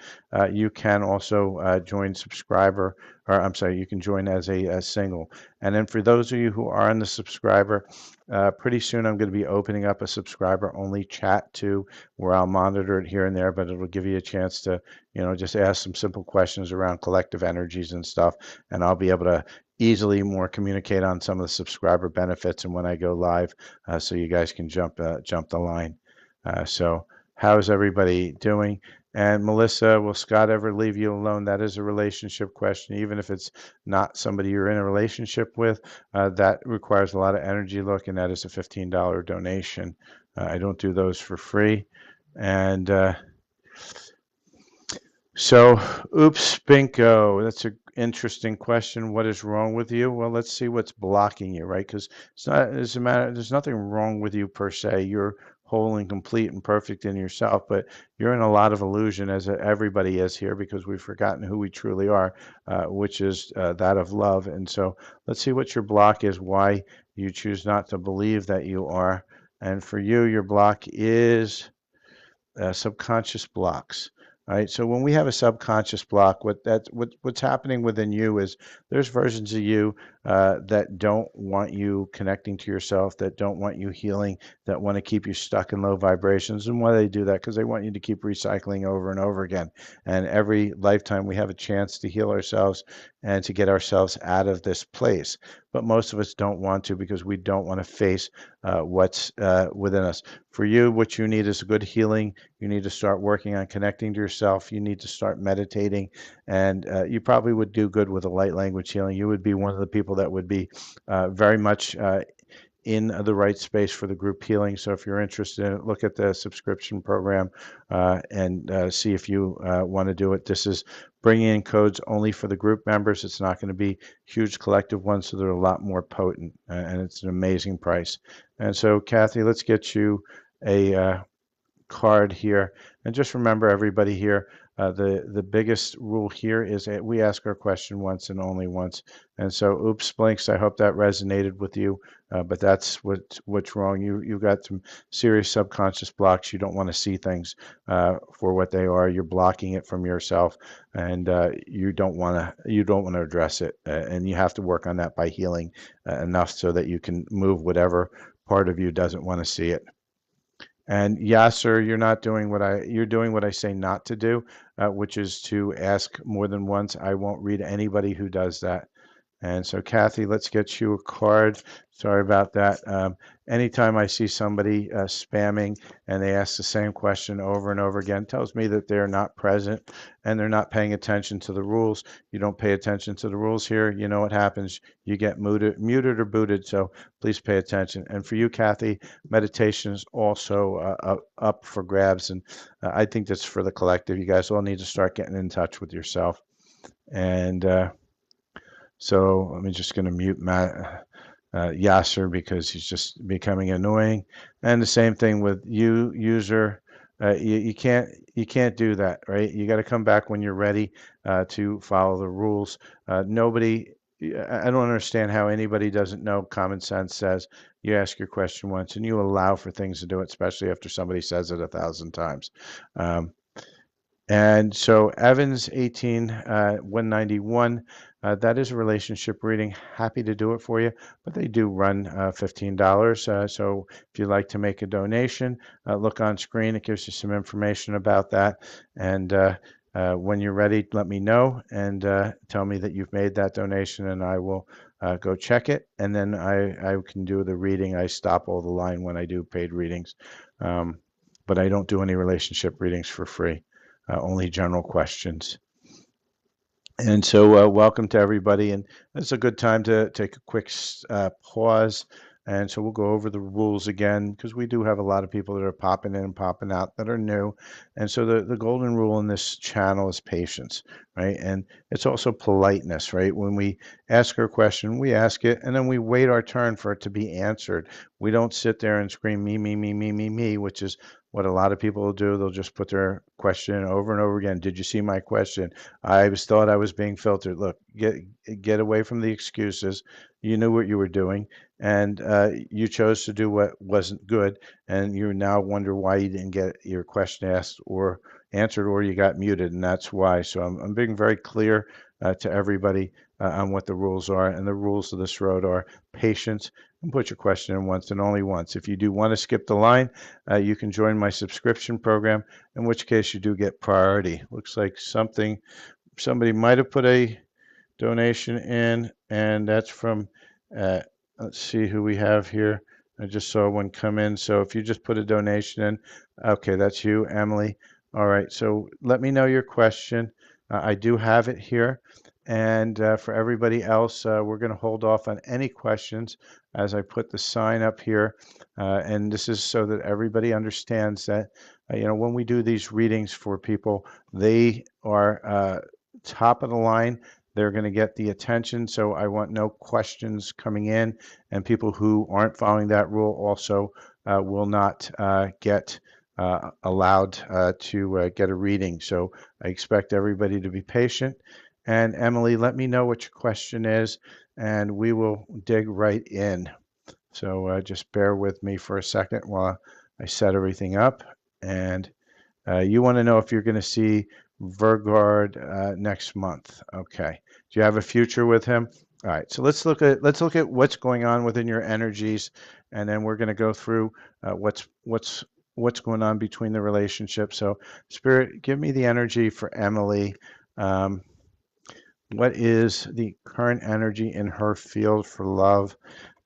Speaker 1: you can also join subscriber, or I'm sorry, you can join as a single. And then for those of you who are on the subscriber, pretty soon I'm going to be opening up a subscriber-only chat too, where I'll monitor it here and there, but it'll give you a chance to, just ask some simple questions around collective energies and stuff, and I'll be able to easily more communicate on some of the subscriber benefits and when I go live, so you guys can jump the line. So how's everybody doing? And Melissa, will Scott ever leave you alone? That is a relationship question. Even if it's not somebody you're in a relationship with, that requires a lot of energy. Look, and that is a $15 donation. I don't do those for free. And so, oops, Bingo. That's an interesting question. What is wrong with you? Well, let's see what's blocking you, right? Because it's not, it doesn't matter. There's nothing wrong with you per se. You're whole and complete and perfect in yourself, but you're in a lot of illusion, as everybody is here, because we've forgotten who we truly are, which is that of love. And so, let's see what your block is. Why you choose not to believe that you are. And for you, your block is subconscious blocks. Right. So when we have a subconscious block, what's happening within you is there's versions of you that don't want you connecting to yourself, that don't want you healing, that want to keep you stuck in low vibrations. And why they do that? Because they want you to keep recycling over and over again. And every lifetime we have a chance to heal ourselves and to get ourselves out of this place. But most of us don't want to because we don't want to face what's within us. For you, what you need is a good healing. You need to start working on connecting to yourself. You need to start meditating. And you probably would do good with a light language healing. You would be one of the people that would be very much in the right space for the group healing. So if you're interested in it, look at the subscription program and see if you want to do it. This is bringing in codes only for the group members. It's not going to be huge collective ones, so they're a lot more potent, and it's an amazing price. And so, Kathy, let's get you a card here. And just remember, everybody here, the biggest rule here is we ask our question once and only once. And so, oops, Blinks, I hope that resonated with you. But that's what's wrong. You got some serious subconscious blocks. You don't want to see things for what they are. You're blocking it from yourself, and you don't want to address it. And you have to work on that by healing enough so that you can move whatever part of you doesn't want to see it. And Yasser, you're doing what I say not to do. which is to ask more than once. I won't read anybody who does that. And so, Kathy, let's get you a card. Sorry about that. Anytime I see somebody spamming and they ask the same question over and over again, tells me that they're not present and they're not paying attention to the rules. You don't pay attention to the rules here, you know what happens. You get muted or booted. So please pay attention. And for you, Kathy, meditation is also up for grabs. And I think that's for the collective. You guys all need to start getting in touch with yourself. And so I'm just going to mute Matt Yasser because he's just becoming annoying. And the same thing with you, user. You can't do that, right? You got to come back when you're ready to follow the rules. Nobody. I don't understand how anybody doesn't know. Common sense says you ask your question once and you allow for things to do it, especially after somebody says it 1,000 times. Um, and so Evans 18 191, that is a relationship reading. Happy to do it for you, but they do run $15. So if you'd like to make a donation, look on screen. It gives you some information about that. And when you're ready, let me know and tell me that you've made that donation, and I will go check it. And then I can do the reading. I stop all the line when I do paid readings, but I don't do any relationship readings for free. Only general questions. And so, welcome to everybody. And it's a good time to take a quick pause. And so we'll go over the rules again because we do have a lot of people that are popping in and popping out that are new. And so the golden rule in this channel is patience, right? And it's also politeness, right? When we ask our question, we ask it and then we wait our turn for it to be answered. We don't sit there and scream me, which is what a lot of people will do. They'll just put their question over and over again. Did you see my question? Thought I was being filtered. Look, get away from the excuses. You knew what you were doing, and you chose to do what wasn't good, and you now wonder why you didn't get your question asked or answered, or you got muted, and that's why. So I'm being very clear to everybody on what the rules are, and the rules of this road are patience and put your question in once and only once. If you do want to skip the line, you can join my subscription program, in which case you do get priority. Looks like somebody might have put a donation in, and that's from, uh, let's see who we have here. I just saw one come in. So if you just put a donation in, okay, that's you, Emily. All right, so let me know your question. I do have it here. And for everybody else, we're going to hold off on any questions as I put the sign up here. And this is so that everybody understands that, when we do these readings for people, they are top of the line. They're going to get the attention. So I want no questions coming in, and people who aren't following that rule also will not get allowed to get a reading. So I expect everybody to be patient. And Emily, let me know what your question is, and we will dig right in. So just bear with me for a second while I set everything up. And you want to know if you're going to see Vergard next month. Okay. Do you have a future with him? All right. So let's look at what's going on within your energies, and then we're going to go through what's going on between the relationship. So, Spirit, give me the energy for Emily. Um, what is the current energy in her field for love?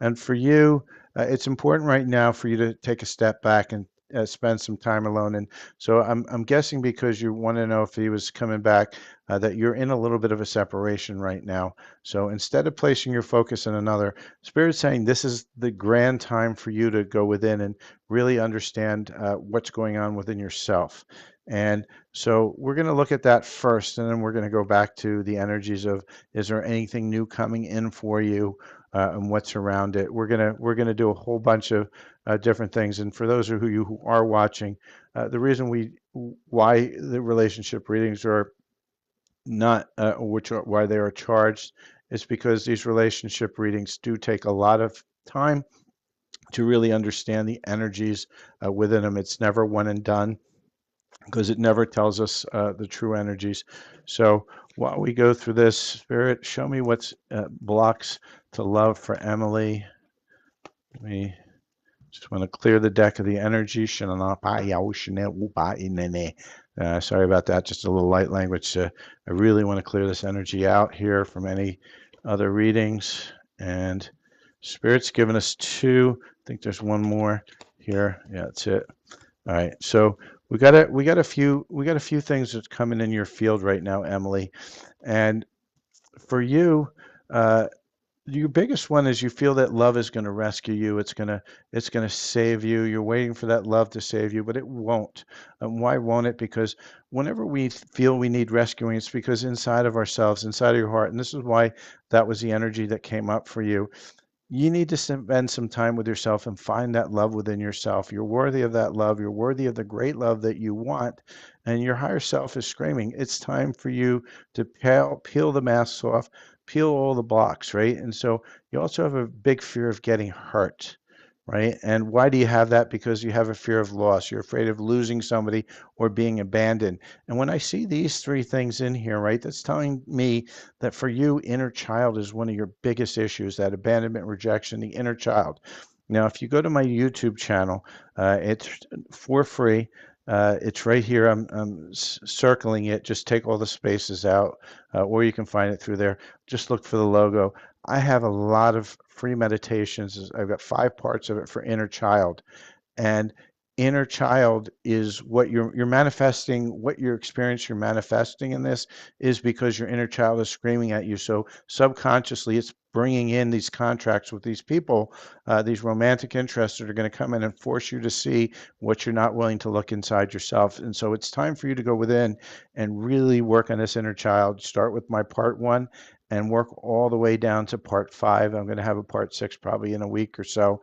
Speaker 1: And for you, it's important right now for you to take a step back and spend some time alone. And so I'm guessing because you want to know if he was coming back, that you're in a little bit of a separation right now. So instead of placing your focus in another, Spirit's saying this is the grand time for you to go within and really understand what's going on within yourself. And so we're going to look at that first, and then we're going to go back to the energies of, is there anything new coming in for you, and what's around it. We're gonna do a whole bunch of different things. And for those of you who are watching, the reason why the relationship readings are not why they are charged is because these relationship readings do take a lot of time to really understand the energies within them. It's never one and done, because it never tells us the true energies. So while we go through this, Spirit, show me what's blocks to love for Emily. We just want to clear the deck of the energy. That's Sorry about that, just a little light language. I really want to clear this energy out here from any other readings. And Spirit's given us two. I think there's one more here. Yeah, that's it. All right. So we got a few things that's coming in your field right now, Emily. And for you, uh, your biggest one is you feel that love is going to rescue you. It's going to save you. You're waiting for that love to save you, but it won't. And why won't it? Because whenever we feel we need rescuing, it's because inside of ourselves, inside of your heart, and this is why that was the energy that came up for you. You need to spend some time with yourself and find that love within yourself. You're worthy of that love. You're worthy of the great love that you want. And your higher self is screaming, it's time for you to peel the masks off, peel all the blocks, right? And so you also have a big fear of getting hurt, right? And why do you have that? Because you have a fear of loss. You're afraid of losing somebody or being abandoned. And when I see these three things in here, right, that's telling me that for you, inner child is one of your biggest issues, that abandonment, rejection, the inner child. Now, if you go to my YouTube channel, it's for free. It's right here. I'm circling it. Just take all the spaces out, or you can find it through there. Just look for the logo. I have a lot of free meditations. I've got 5 parts of it for inner child. And inner child is what you're manifesting, what your experience you're manifesting in this is because your inner child is screaming at you. So subconsciously, it's bringing in these contracts with these people, these romantic interests that are going to come in and force you to see what you're not willing to look inside yourself. And so it's time for you to go within and really work on this inner child. Start with my part 1 and work all the way down to part 5. I'm going to have a part 6 probably in a week or so.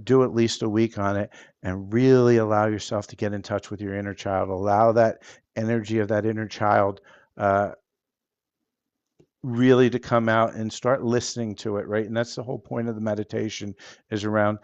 Speaker 1: Do at least a week on it and really allow yourself to get in touch with your inner child. Allow that energy of that inner child really to come out and start listening to it, right? And that's the whole point of the meditation is around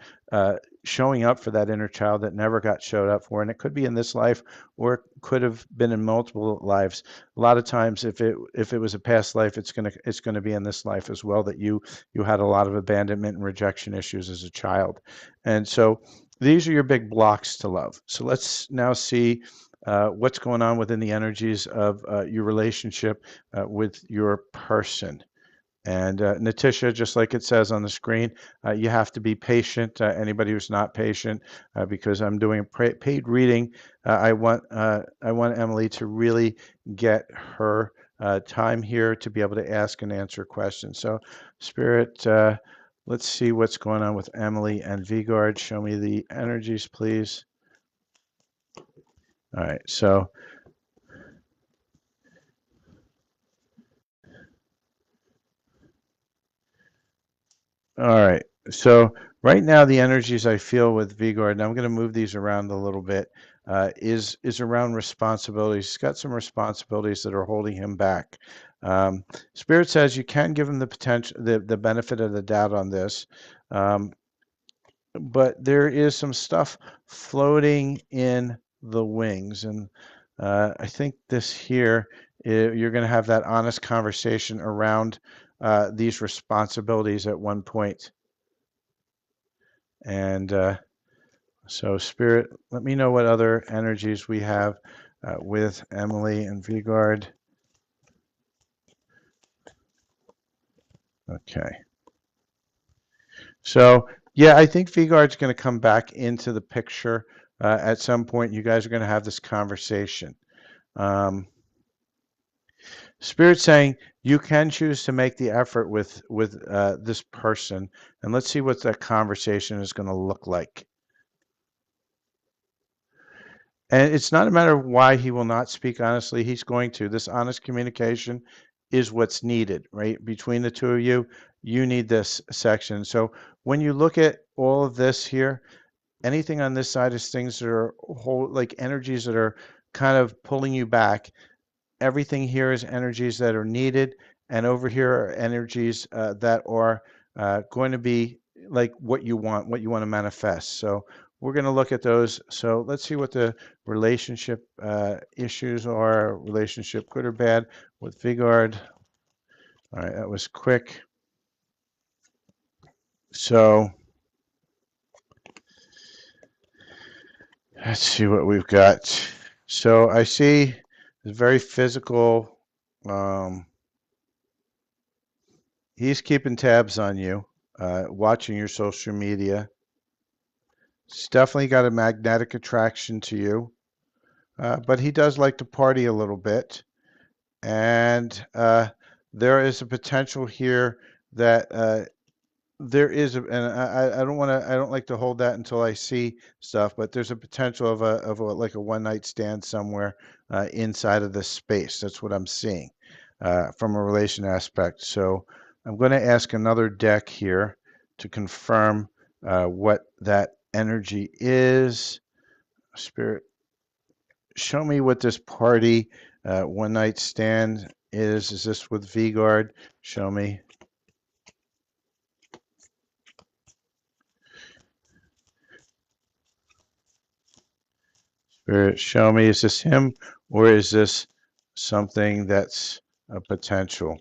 Speaker 1: showing up for that inner child that never got showed up for. And it could be in this life or it could have been in multiple lives. A lot of times if it was a past life, it's gonna be in this life as well, that you had a lot of abandonment and rejection issues as a child. And so these are your big blocks to love. So let's now see what's going on within the energies of your relationship with your person. And Natisha, just like it says on the screen, you have to be patient. Anybody who's not patient, because I'm doing a paid reading, I want Emily to really get her time here to be able to ask and answer questions. So, Spirit, let's see what's going on with Emily and Vigard. Show me the energies, please. All right, so all right. So right now, the energies I feel with Vigor, and I'm going to move these around a little bit, is around responsibilities. He's got some responsibilities that are holding him back. Spirit says you can give him the potential, the benefit of the doubt on this, um, but there is some stuff floating in the wings, and I think this here, you're going to have that honest conversation around these responsibilities at one point. And so, Spirit, let me know what other energies we have with Emily and Vigard. Okay. So, yeah, I think Vigard's going to come back into the picture at some point. You guys are going to have this conversation. Um, Spirit saying you can choose to make the effort with this person, and let's see what that conversation is going to look like. And it's not a matter of why he will not speak honestly. He's going to. This honest communication is what's needed, right? Between the two of you, you need this section. So when you look at all of this here, anything on this side is things that are whole, like energies that are kind of pulling you back. Everything here is energies that are needed, and over here are energies that are going to be like what you want to manifest. So we're going to look at those. So let's see what the relationship issues are, relationship good or bad with Vigard. All right, that was quick. So let's see what we've got. So I see it's very physical. Um, he's keeping tabs on you, watching your social media. He's definitely got a magnetic attraction to you, but he does like to party a little bit. And there is a potential here that there is, and I don't want to, I don't like to hold that until I see stuff, but there's a potential of a like a one night stand somewhere inside of this space. That's what I'm seeing from a relation aspect. So I'm going to ask another deck here to confirm what that energy is. Spirit, show me what this party one night stand is. Is this with Vigard? Show me. Spirit, show me, is this him or is this something that's a potential?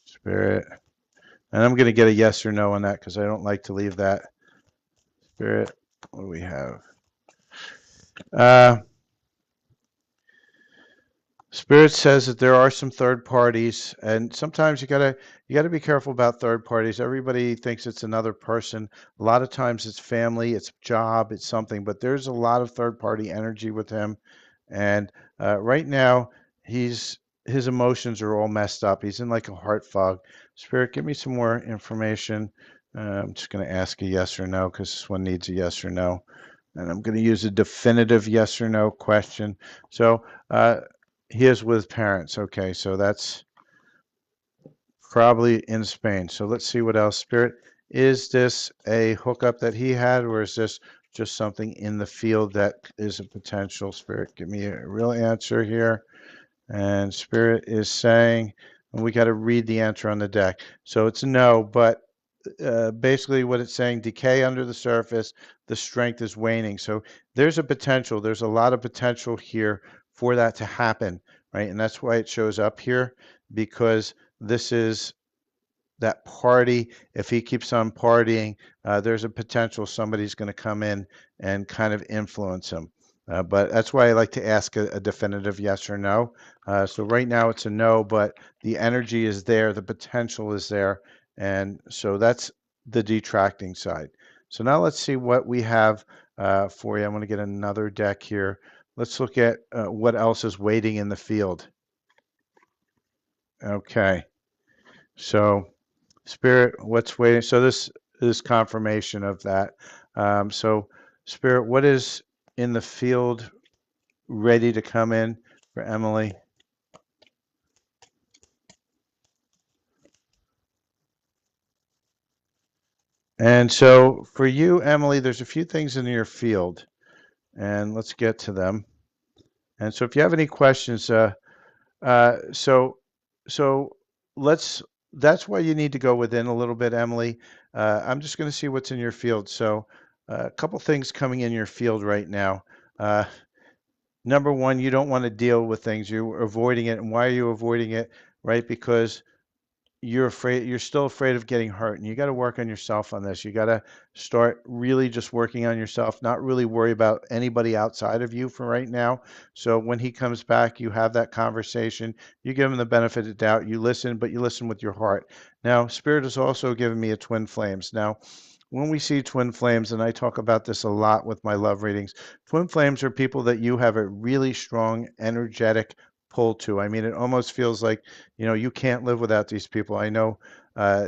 Speaker 1: Spirit, and I'm going to get a yes or no on that because I don't like to leave that. Spirit, what do we have? Uh, Spirit says that there are some third parties, and sometimes you gotta be careful about third parties. Everybody thinks it's another person. A lot of times it's family, it's job, it's something, but there's a lot of third party energy with him. And right now, his emotions are all messed up. He's in like a heart fog. Spirit, give me some more information. I'm just gonna ask a yes or no because this one needs a yes or no. And I'm going to use a definitive yes or no question. So he is with parents. Okay, so that's probably in Spain. So let's see what else. Spirit, is this a hookup that he had, or is this just something in the field that is a potential? Spirit, give me a real answer here. And Spirit is saying, and we got to read the answer on the deck. So it's no, but basically what it's saying, decay under the surface, the strength is waning. So there's a potential, there's a lot of potential here for that to happen, right? And that's why it shows up here because this is that party. If he keeps on partying, there's a potential somebody's going to come in and kind of influence him. But that's why I like to ask a definitive yes or no. So right now it's a no, but the energy is there, the potential is there, and so that's the detracting side. So now let's see what we have for you. I'm going to get another deck here. Let's look at what else is waiting in the field. Okay, so Spirit, what's waiting? So this is confirmation of that. So, Spirit, what is in the field ready to come in for Emily? And so for you, Emily, there's a few things in your field, and let's get to them. And so if you have any questions, uh, so so let's. That's why you need to go within a little bit, Emily. I'm just going to see what's in your field. So a couple things coming in your field right now. Uh, Number one, you don't want to deal with things. You're avoiding it. And why are you avoiding it? Right? Because you're afraid, you're still afraid of getting hurt. And you got to work on yourself on this. You got to start really just working on yourself, not really worry about anybody outside of you for right now. So when he comes back, you have that conversation. You give him the benefit of doubt. You listen, but you listen with your heart. Now, Spirit has also given me a twin flames. Now, when we see twin flames, and I talk about this a lot with my love readings, twin flames are people that you have a really strong energetic pull to. I mean, it almost feels like, you can't live without these people. I know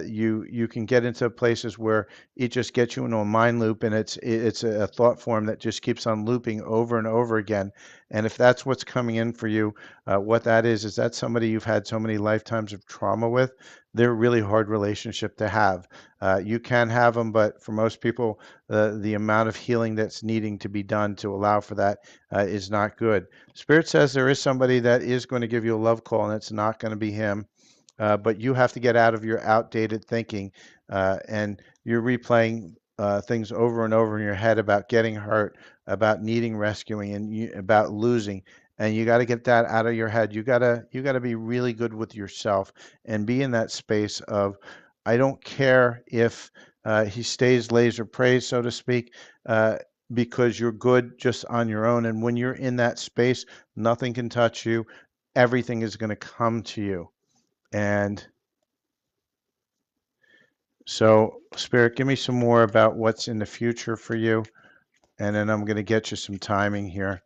Speaker 1: you can get into places where it just gets you into a mind loop, and it's a thought form that just keeps on looping over and over again. And if that's what's coming in for you, what that is that somebody you've had so many lifetimes of trauma with. They're a really hard relationship to have. You can have them, but for most people, the amount of healing that's needing to be done to allow for that is not good. Spirit says there is somebody that is going to give you a love call, and it's not going to be him. But you have to get out of your outdated thinking, and you're replaying things over and over in your head about getting hurt, about needing rescuing, and about losing. And you got to get that out of your head. You gotta be really good with yourself and be in that space of, I don't care if he stays, lays, or prays, so to speak. because you're good just on your own. And when you're in that space, nothing can touch you. Everything is going to come to you. And so, Spirit, give me some more about what's in the future for you. And then I'm going to get you some timing here.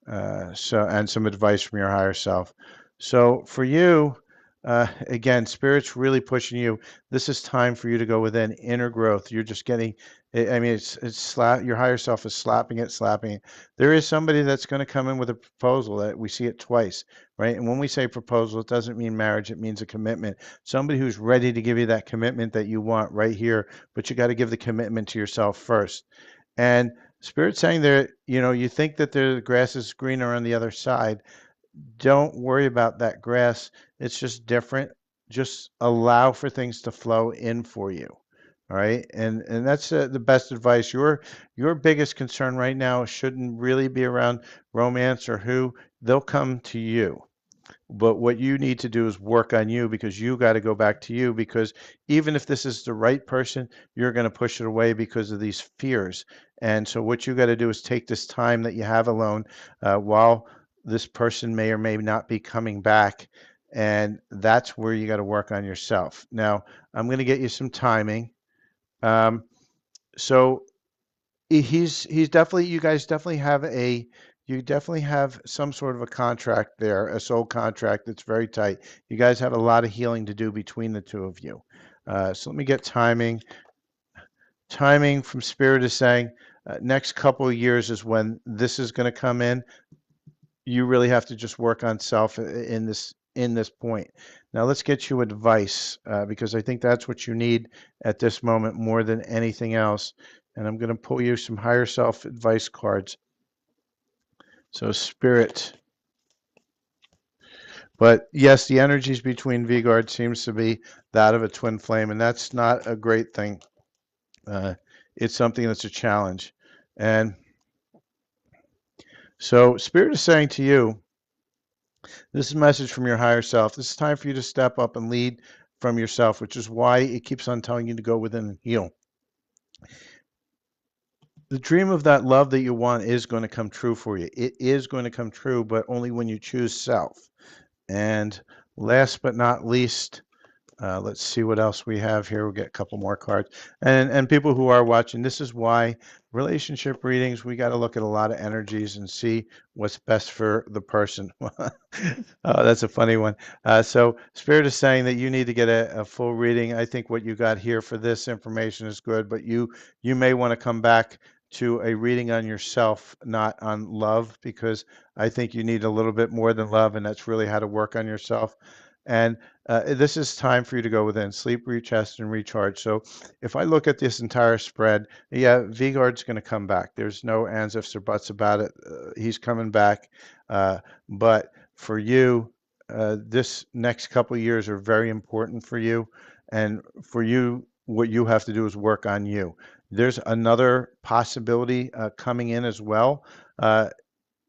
Speaker 1: And some advice from your higher self. So for you, again, Spirit's really pushing you. This is time for you to go within inner growth. You're just getting, I mean, it's your higher self is slapping it, slapping it. There is somebody that's going to come in with a proposal that we see it twice, right? And when we say proposal, it doesn't mean marriage, it means a commitment. Somebody who's ready to give you that commitment that you want right here, but you got to give the commitment to yourself first. And Spirit's saying there, you think that the grass is greener on the other side. Don't worry about that grass. It's just different. Just allow for things to flow in for you. All right. And that's the best advice. Your biggest concern right now shouldn't really be around romance or who. They'll come to you. But what you need to do is work on you, because you got to go back to you, because even if this is the right person, you're going to push it away because of these fears. And so what you got to do is take this time that you have alone while this person may or may not be coming back. And that's where you got to work on yourself. Now, I'm going to get you some timing. Um, so he's definitely, you definitely have some sort of a contract there, a soul contract that's very tight. You guys have a lot of healing to do between the two of you. So let me get timing. Timing from Spirit is saying next couple of years is when this is going to come in. You really have to just work on self in this point. Now let's get you advice, because I think that's what you need at this moment more than anything else. And I'm going to pull you some higher self advice cards. So Spirit. But yes, the energies between Vigard seems to be that of a twin flame, and that's not a great thing. It's something that's a challenge. And so Spirit is saying to you, this is a message from your higher self. This is time for you to step up and lead from yourself, which is why it keeps on telling you to go within and heal. The dream of that love that you want is going to come true for you. It is going to come true, but only when you choose self. And last but not least, let's see what else we have here. We'll get a couple more cards. And people who are watching, this is why relationship readings, we got to look at a lot of energies and see what's best for the person. Oh, that's a funny one. So Spirit is saying that you need to get a full reading. I think what you got here for this information is good, but you may want to come back to a reading on yourself, not on love, because I think you need a little bit more than love, and that's really how to work on yourself. And this is time for you to go within, sleep, recharge, and recharge. So if I look at this entire spread, yeah, Vigard's going to come back. There's no ands, ifs, or buts about it. He's coming back. But for you, this next couple of years are very important for you. And for you, what you have to do is work on you. There's another possibility coming in as well.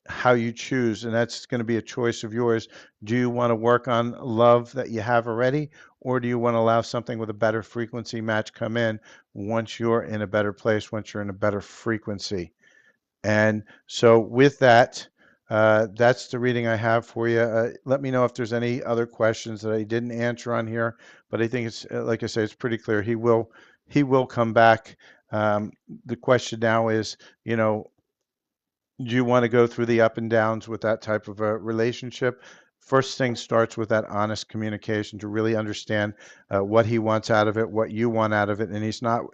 Speaker 1: How you choose, and that's going to be a choice of yours. Do you want to work on love that you have already, or do you want to allow something with a better frequency match come in once you're in a better place, once you're in a better frequency? And so with that, that's the reading I have for you. Let me know if there's any other questions that I didn't answer on here, but I think it's, like I say, it's pretty clear. He will come back. The question now is, do you want to go through the up and downs with that type of a relationship? First thing starts with that honest communication to really understand what he wants out of it, what you want out of it. And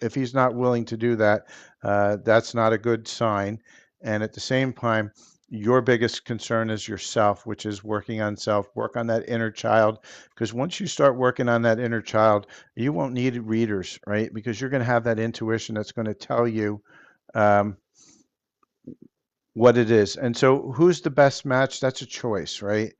Speaker 1: if he's not willing to do that, that's not a good sign. And at the same time, your biggest concern is yourself, which is working on self, work on that inner child. Because once you start working on that inner child, you won't need readers, right? Because you're going to have that intuition that's going to tell you um, what it is. And so who's the best match? That's a choice, right?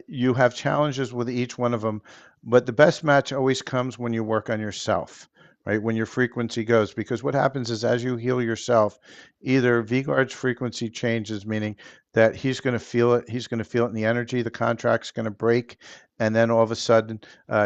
Speaker 1: You have challenges with each one of them, but the best match always comes when you work on yourself, right? When your frequency goes, because what happens is as you heal yourself, either Vigard's frequency changes, meaning that he's going to feel it. He's going to feel it in the energy. The contract's going to break, and then all of a sudden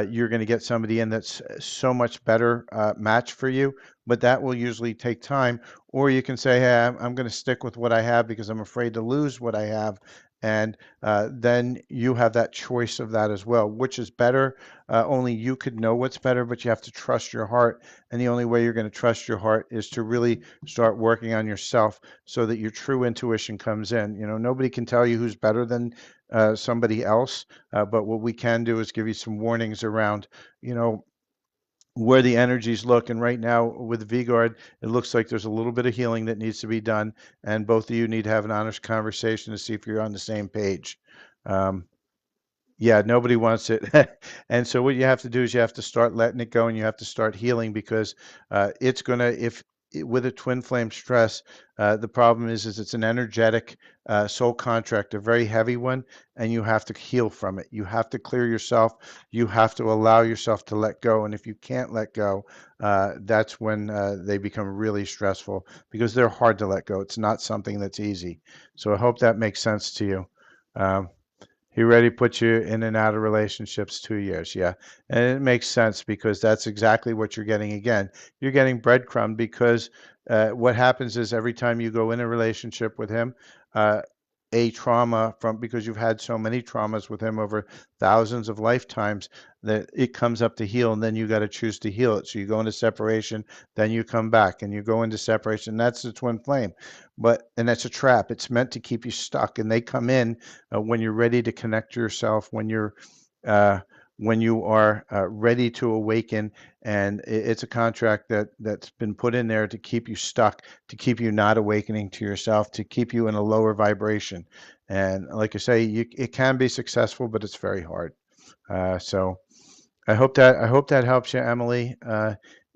Speaker 1: you're going to get somebody in that's so much better match for you. But that will usually take time. Or you can say, hey, I'm going to stick with what I have because I'm afraid to lose what I have. And then you have that choice of that as well. Which is better? Only you could know what's better, but you have to trust your heart. And the only way you're going to trust your heart is to really start working on yourself so that your true intuition comes in. You know, nobody can tell you who's better than somebody else, but what we can do is give you some warnings around, you know, where the energies look. And right now with VGuard, it looks like there's a little bit of healing that needs to be done. And both of you need to have an honest conversation to see if you're on the same page. Um, yeah, nobody wants it. And so what you have to do is you have to start letting it go and you have to start healing because it's going to, if with a twin flame stress, the problem is it's an energetic soul contract, a very heavy one, and you have to heal from it. You have to clear yourself. You have to allow yourself to let go. And if you can't let go, that's when they become really stressful because they're hard to let go. It's not something that's easy. So I hope that makes sense to you. Um, he already put you in and out of relationships 2 years. Yeah. And it makes sense because that's exactly what you're getting again. You're getting breadcrumb because what happens is every time you go in a relationship with him, uh, a trauma from because you've had so many traumas with him over thousands of lifetimes that it comes up to heal and then you got to choose to heal it. So you go into separation, then you come back and you go into separation. That's the twin flame. And that's a trap. It's meant to keep you stuck and they come in when you're ready to connect yourself, uh, when you are ready to awaken, and it's a contract that's been put in there to keep you stuck, to keep you not awakening to yourself, to keep you in a lower vibration. And like I say, it can be successful, but it's very hard. So I hope that helps you, Emily.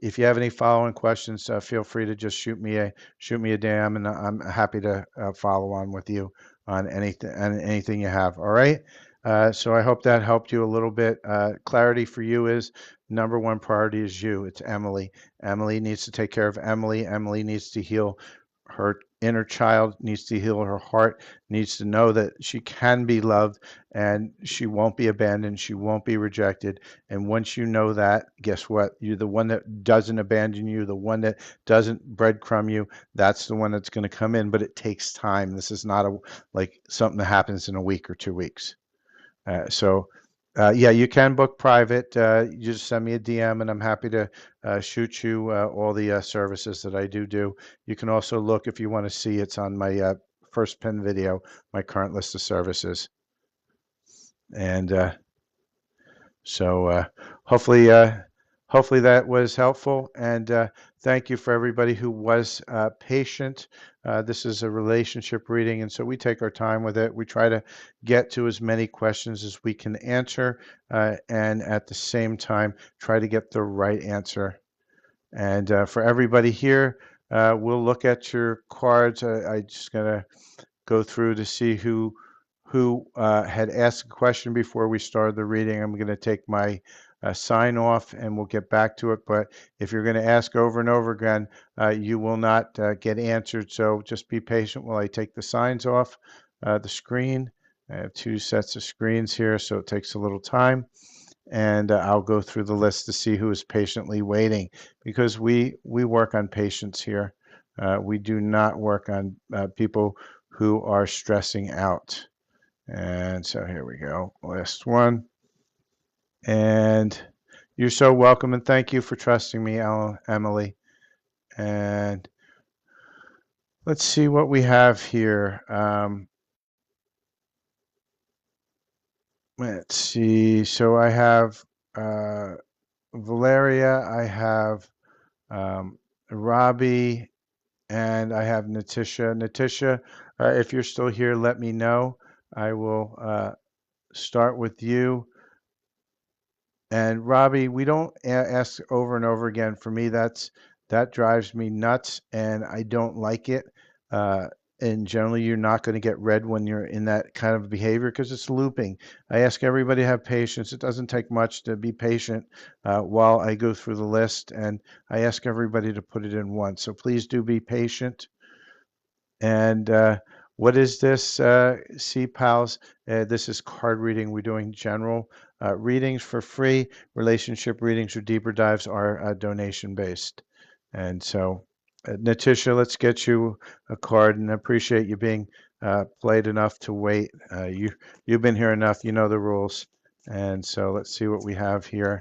Speaker 1: If you have any following questions, feel free to just shoot me a DM, and I'm happy to follow on with you on anything you have. All right. So I hope that helped you a little bit. Clarity for you is number one priority is you. It's Emily. Emily needs to take care of Emily. Emily needs to heal her inner child, needs to heal her heart, needs to know that she can be loved and she won't be abandoned. She won't be rejected. And once you know that, guess what? You're the one that doesn't abandon you, the one that doesn't breadcrumb you. That's the one that's going to come in, but it takes time. This is not like something that happens in a week or 2 weeks. So, yeah, you can book private. You just send me a DM, and I'm happy to shoot you all the services that I do. You can also look if you want to see. It's on my first pin video, my current list of services. And so hopefully, hopefully that was helpful. And thank you for everybody who was patient. This is a relationship reading, and so we take our time with it. We try to get to as many questions as we can answer, and at the same time, try to get the right answer. And for everybody here, we'll look at your cards. I just gotta go through to see who had asked a question before we started the reading. I'm going to take my sign off and we'll get back to it. But if you're going to ask over and over again, you will not get answered. So just be patient while I take the signs off the screen. I have two sets of screens here, so it takes a little time. And I'll go through the list to see who is patiently waiting because we work on patience here. We do not work on people who are stressing out. And so here we go, last one. And you're so welcome and thank you for trusting me, Emily. And let's see what we have here. Let's see. So I have Valeria, I have um, Robbie, and I have Natisha. Natisha, if you're still here, let me know. I will start with you. And Robbie, we don't ask over and over again. For me, that drives me nuts, and I don't like it. Uh, and generally, you're not going to get read when you're in that kind of behavior because it's looping. I ask everybody to have patience. It doesn't take much to be patient while I go through the list, and I ask everybody to put it in once. So please do be patient. And what is this, C pals? This is card reading. We're doing general. readings for free. Relationship readings or deeper dives are donation based. And so, Natisha, let's get you a card, and I appreciate you being polite enough to wait. You've been here enough, you know the rules. And so let's see what we have here.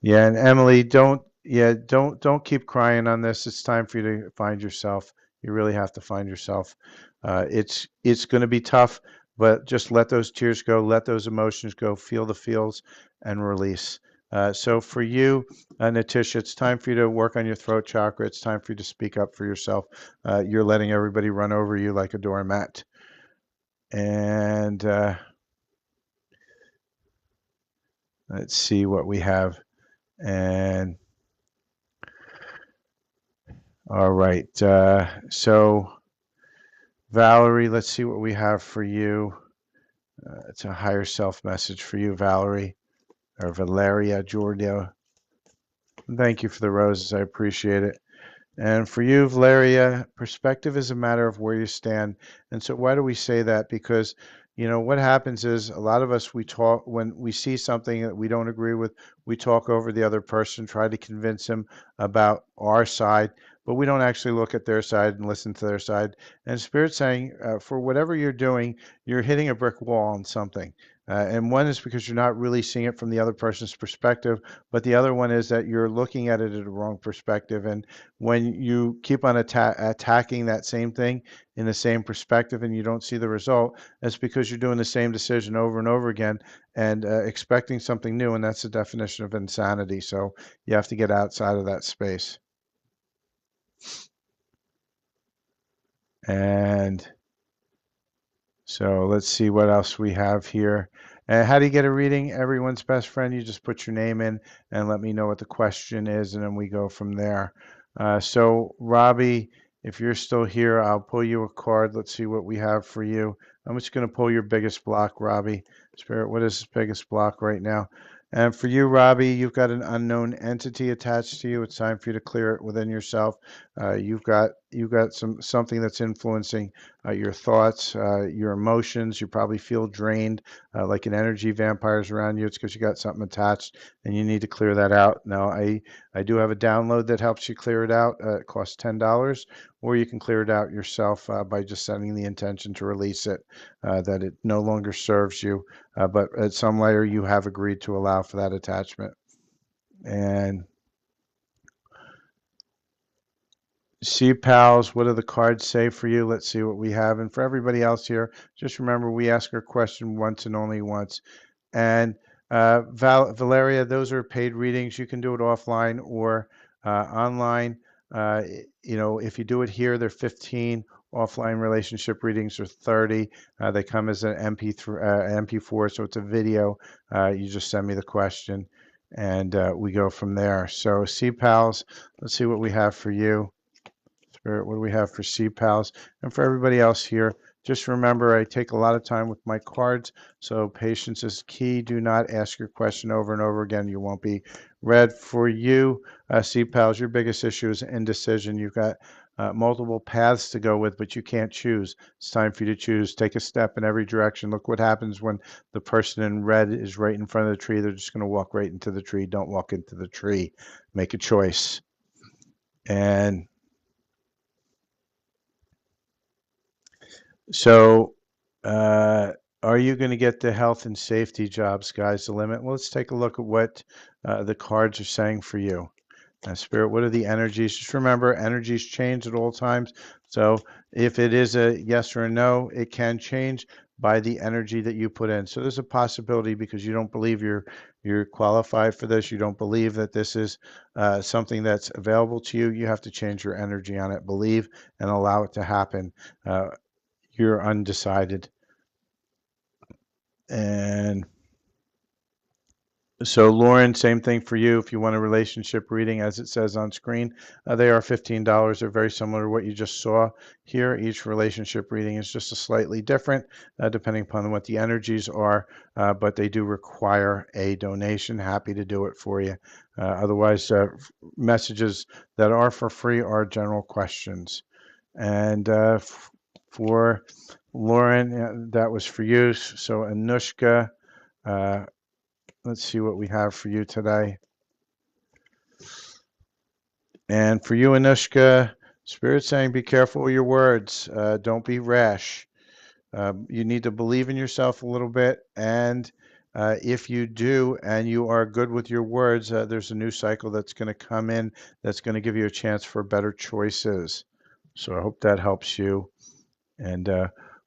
Speaker 1: Yeah, and Emily, don't keep crying on this. It's time for you to find yourself. You really have to find yourself. It's going to be tough, but just let those tears go, let those emotions go, feel the feels, and release. So for you, Natisha, it's time for you to work on your throat chakra. It's time for you to speak up for yourself. You're letting everybody run over you like a doormat. And let's see what we have. And all right. So Valerie, let's see what we have for you. It's a higher self message for you, Valerie, or Valeria Giorgio. Thank you for the roses. I appreciate it. And for you, Valeria, perspective is a matter of where you stand. And so, why do we say that? Because, what happens is a lot of us, we talk when we see something that we don't agree with, we talk over the other person, try to convince them about our side, but we don't actually look at their side and listen to their side. And Spirit's saying, for whatever you're doing, you're hitting a brick wall on something. And one is because you're not really seeing it from the other person's perspective, but the other one is that you're looking at it at a wrong perspective. And when you keep on attacking that same thing in the same perspective and you don't see the result, that's because you're doing the same decision over and over again and expecting something new. And that's the definition of insanity. So you have to get outside of that space. And so let's see what else we have here. How do you get a reading? Everyone's best friend. You just put your name in and let me know what the question is, and then we go from there. So, Robbie, if you're still here, I'll pull you a card. Let's see what we have for you. I'm just going to pull your biggest block, Robbie. Spirit, what is this biggest block right now? And for you, Robbie, you've got an unknown entity attached to you. It's time for you to clear it within yourself. You've got something that's influencing your thoughts, your emotions. You probably feel drained, like an energy vampire's around you. It's because you got something attached and you need to clear that out. Now, I do have a download that helps you clear it out. It costs $10, or you can clear it out yourself by just setting the intention to release it, that it no longer serves you. But at some layer, you have agreed to allow for that attachment. And see, pals, what do the cards say for you? Let's see what we have. And for everybody else here, just remember we ask our question once and only once. And Valeria, those are paid readings. You can do it offline or online. If you do it here, they're 15. Offline relationship readings are 30. They come as an MP3, MP4, so it's a video. You just send me the question, and we go from there. So, see, pals, let's see what we have for you. Spirit, what do we have for Sea Pals? And for everybody else here, just remember I take a lot of time with my cards, so patience is key. Do not ask your question over and over again. You won't be read. For you, Sea Pals, your biggest issue is indecision. You've got multiple paths to go with, but you can't choose. It's time for you to choose. Take a step in every direction. Look what happens when the person in red is right in front of the tree. They're just going to walk right into the tree. Don't walk into the tree. Make a choice. And so, uh, are you going to get the health and safety job? Sky's the limit. Well, let's take a look at what the cards are saying for you. Spirit, what are the energies? Just remember, energies change at all times. So if it is a yes or a no, it can change by the energy that you put in. So there's a possibility because you don't believe you're qualified for this. You don't believe that this is something that's available to you. You have to change your energy on it. Believe and allow it to happen. You're undecided. And so, Lauren, same thing for you. If you want a relationship reading, as it says on screen, they are $15. They're very similar to what you just saw here. Each relationship reading is just a slightly different, depending upon what the energies are, but they do require a donation. Happy to do it for you. Otherwise, messages that are for free are general questions. And For Lauren, that was for you. So Anushka, uh, let's see what we have for you today. And for you, Anushka, Spirit saying, be careful with your words. Don't be rash. You need to believe in yourself a little bit. And if you do, and you are good with your words, there's a new cycle that's going to come in that's going to give you a chance for better choices. So I hope that helps you. And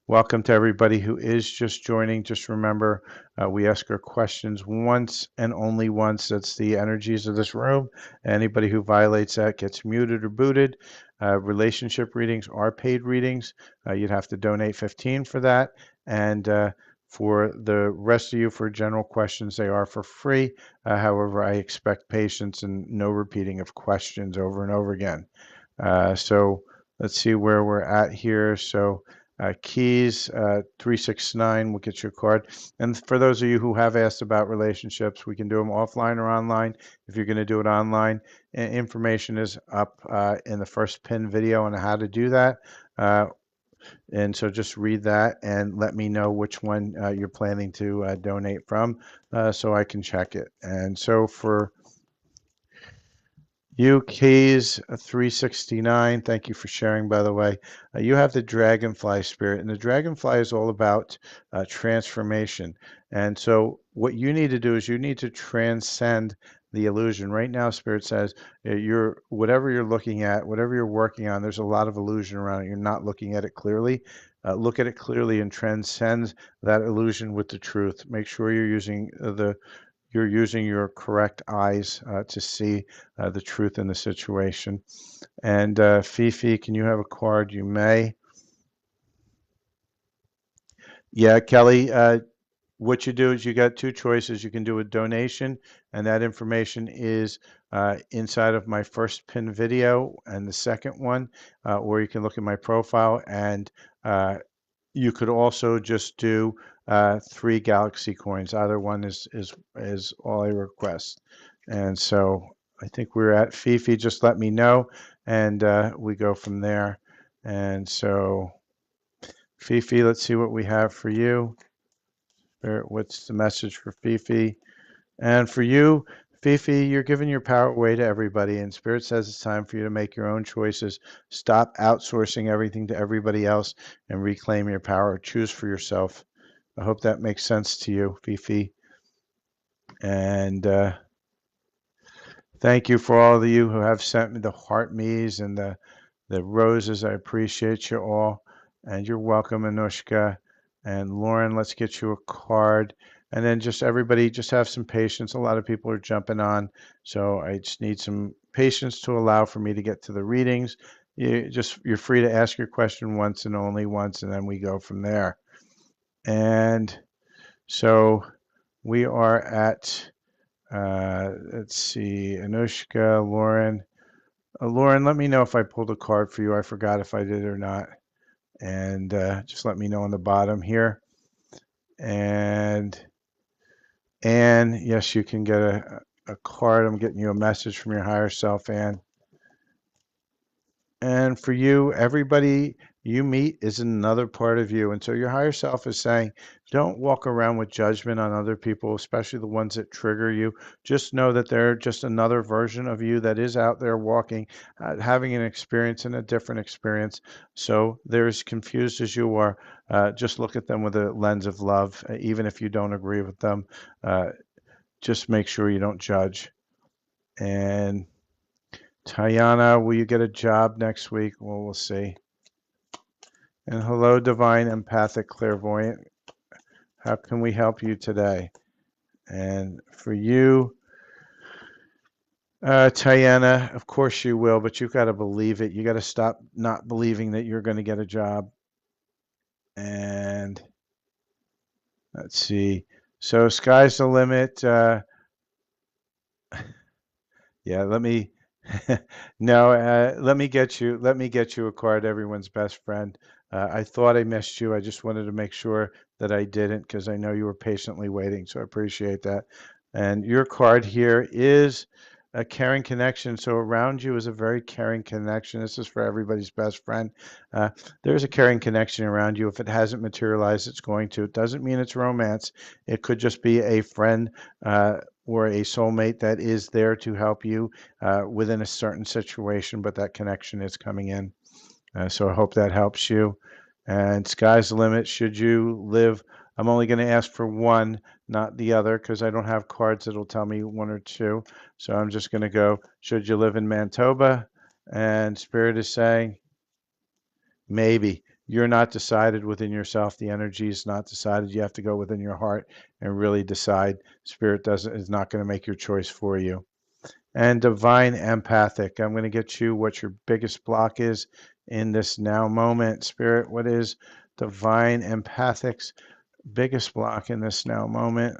Speaker 1: welcome to everybody who is just joining. Just remember, we ask our questions once and only once. That's the energies of this room. Anybody who violates that gets muted or booted. Relationship readings are paid readings. You'd have to donate 15 for that. And for the rest of you, for general questions, they are for free. However, I expect patience and no repeating of questions over and over again. So let's see where we're at here. So keys 369 will get your card. And for those of you who have asked about relationships, we can do them offline or online. If you're going to do it online, information is up in the first pin video on how to do that. And so just read that and let me know which one you're planning to donate from so I can check it. And so for you, Keys 369, thank you for sharing, by the way. You have the dragonfly spirit, and the dragonfly is all about transformation. And so, what you need to do is you need to transcend the illusion. Right now, Spirit says whatever you're looking at, whatever you're working on, there's a lot of illusion around it. You're not looking at it clearly. Look at it clearly and transcend that illusion with the truth. Make sure you're using your correct eyes to see the truth in the situation. And Fifi, can you have a card? You may. Yeah, Kelly, what you do is you got two choices. You can do a donation, and that information is inside of my first pin video and the second one, or you can look at my profile and you could also just do 3 galaxy coins. Either one is all I request. And so I think we're at Fifi. Just let me know, and we go from there. And so Fifi, let's see what we have for you. What's the message for Fifi? And for you, Fifi, you're giving your power away to everybody, and Spirit says it's time for you to make your own choices. Stop outsourcing everything to everybody else and reclaim your power. Choose for yourself. I hope that makes sense to you, Fifi. And thank you for all of you who have sent me the heart me's and the roses. I appreciate you all. And you're welcome, Anushka. And Lauren, let's get you a card. And then just everybody, just have some patience. A lot of people are jumping on. So I just need some patience to allow for me to get to the readings. You're free to ask your question once and only once, and then we go from there. And so we are at, let's see, Anushka, Lauren. Lauren, let me know if I pulled a card for you. I forgot if I did or not. And just let me know on the bottom here. And yes, you can get a card. I'm getting you a message from your higher self, Anne. And for you, everybody you meet is another part of you. And so your higher self is saying, don't walk around with judgment on other people, especially the ones that trigger you. Just know that they're just another version of you that is out there walking, having an experience and a different experience. So they're as confused as you are. Just look at them with a lens of love, even if you don't agree with them. Just make sure you don't judge. And Tayana, will you get a job next week? Well, we'll see. And hello, divine empathic clairvoyant. How can we help you today? And for you, Tayana, of course you will, but you've got to believe it. You got to stop not believing that you're going to get a job. And let's see. So sky's the limit. Yeah, let me no, let me get you a card, everyone's best friend. I thought I missed you. I just wanted to make sure that I didn't because I know you were patiently waiting, so I appreciate that. And your card here is a caring connection. So around you is a very caring connection. This is for everybody's best friend. Uh, there's a caring connection around you. If it hasn't materialized, it's going to. It doesn't mean it's romance. It could just be a friend or a soulmate that is there to help you within a certain situation, but that connection is coming in. So I hope that helps you. And sky's the limit. Should you live, I'm only going to ask for one, not the other, because I don't have cards that'll tell me one or two. So I'm just going to go, should you live in Manitoba? And Spirit is saying, maybe. You're not decided within yourself. The energy is not decided. You have to go within your heart and really decide. Spirit doesn't is not going to make your choice for you. And divine empathic. I'm going to get you what your biggest block is in this now moment. Spirit, what is divine empathic's biggest block in this now moment?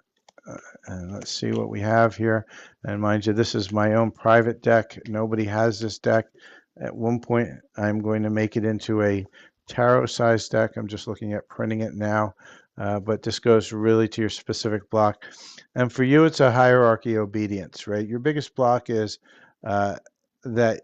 Speaker 1: And let's see what we have here. And mind you, this is my own private deck. Nobody has this deck. At one point, I'm going to make it into a tarot size deck. I'm just looking at printing it now. But this goes really to your specific block. And for you, it's a hierarchy obedience, right? Your biggest block is uh, that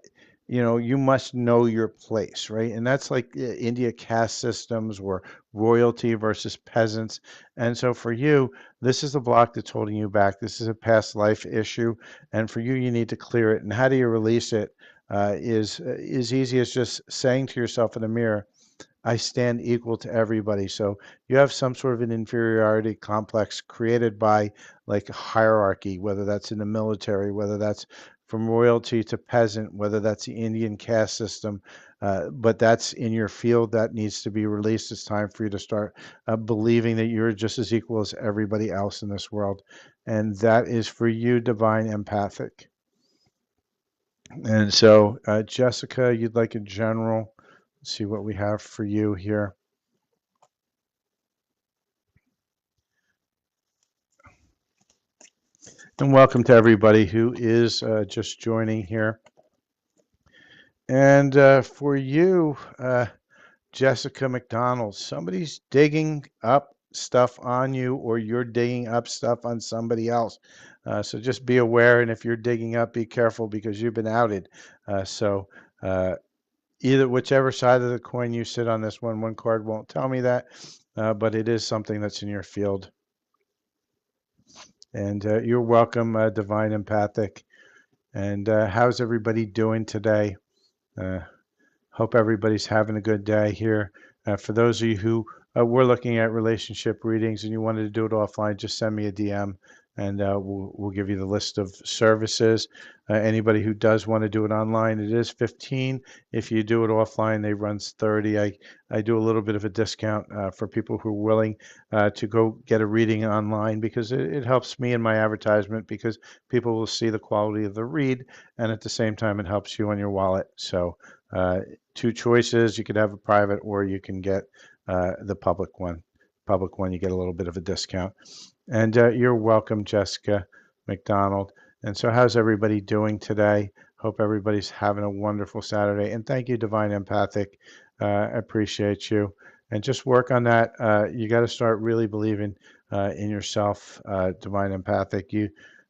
Speaker 1: you must know your place, right? And that's like India caste systems or royalty versus peasants. And so for you, this is the block that's holding you back. This is a past life issue, and for you, you need to clear it. And how do you release it? Is as easy as just saying to yourself in the mirror, I stand equal to everybody. So you have some sort of an inferiority complex created by like a hierarchy, whether that's in the military, whether that's from royalty to peasant, whether that's the Indian caste system. But that's in your field that needs to be released. It's time for you to start believing that you're just as equal as everybody else in this world. And that is for you, divine empathic. And so, Jessica, you'd like a general. Let's see what we have for you here. And welcome to everybody who is just joining here. And for you, Jessica McDonald, somebody's digging up stuff on you, or you're digging up stuff on somebody else. So just be aware, and if you're digging up, be careful because you've been outed. So either whichever side of the coin you sit on this one card won't tell me that, but it is something that's in your field. And you're welcome, Divine Empathic. And how's everybody doing today? Uh, Hope everybody's having a good day here. For those of you who were looking at relationship readings and you wanted to do it offline, just send me a DM and we'll give you the list of services. Anybody who does want to do it online, it is 15. If you do it offline, they runs 30. I do a little bit of a discount for people who are willing to go get a reading online because it helps me in my advertisement because people will see the quality of the read and at the same time it helps you on your wallet. So two choices. You could have a private or you can get the public one. Public one, you get a little bit of a discount. And you're welcome, Jessica McDonald. And so, how's everybody doing today? Hope everybody's having a wonderful Saturday. And thank you, Divine Empathic. I appreciate you. And just work on that. You got to start really believing in yourself, Divine Empathic.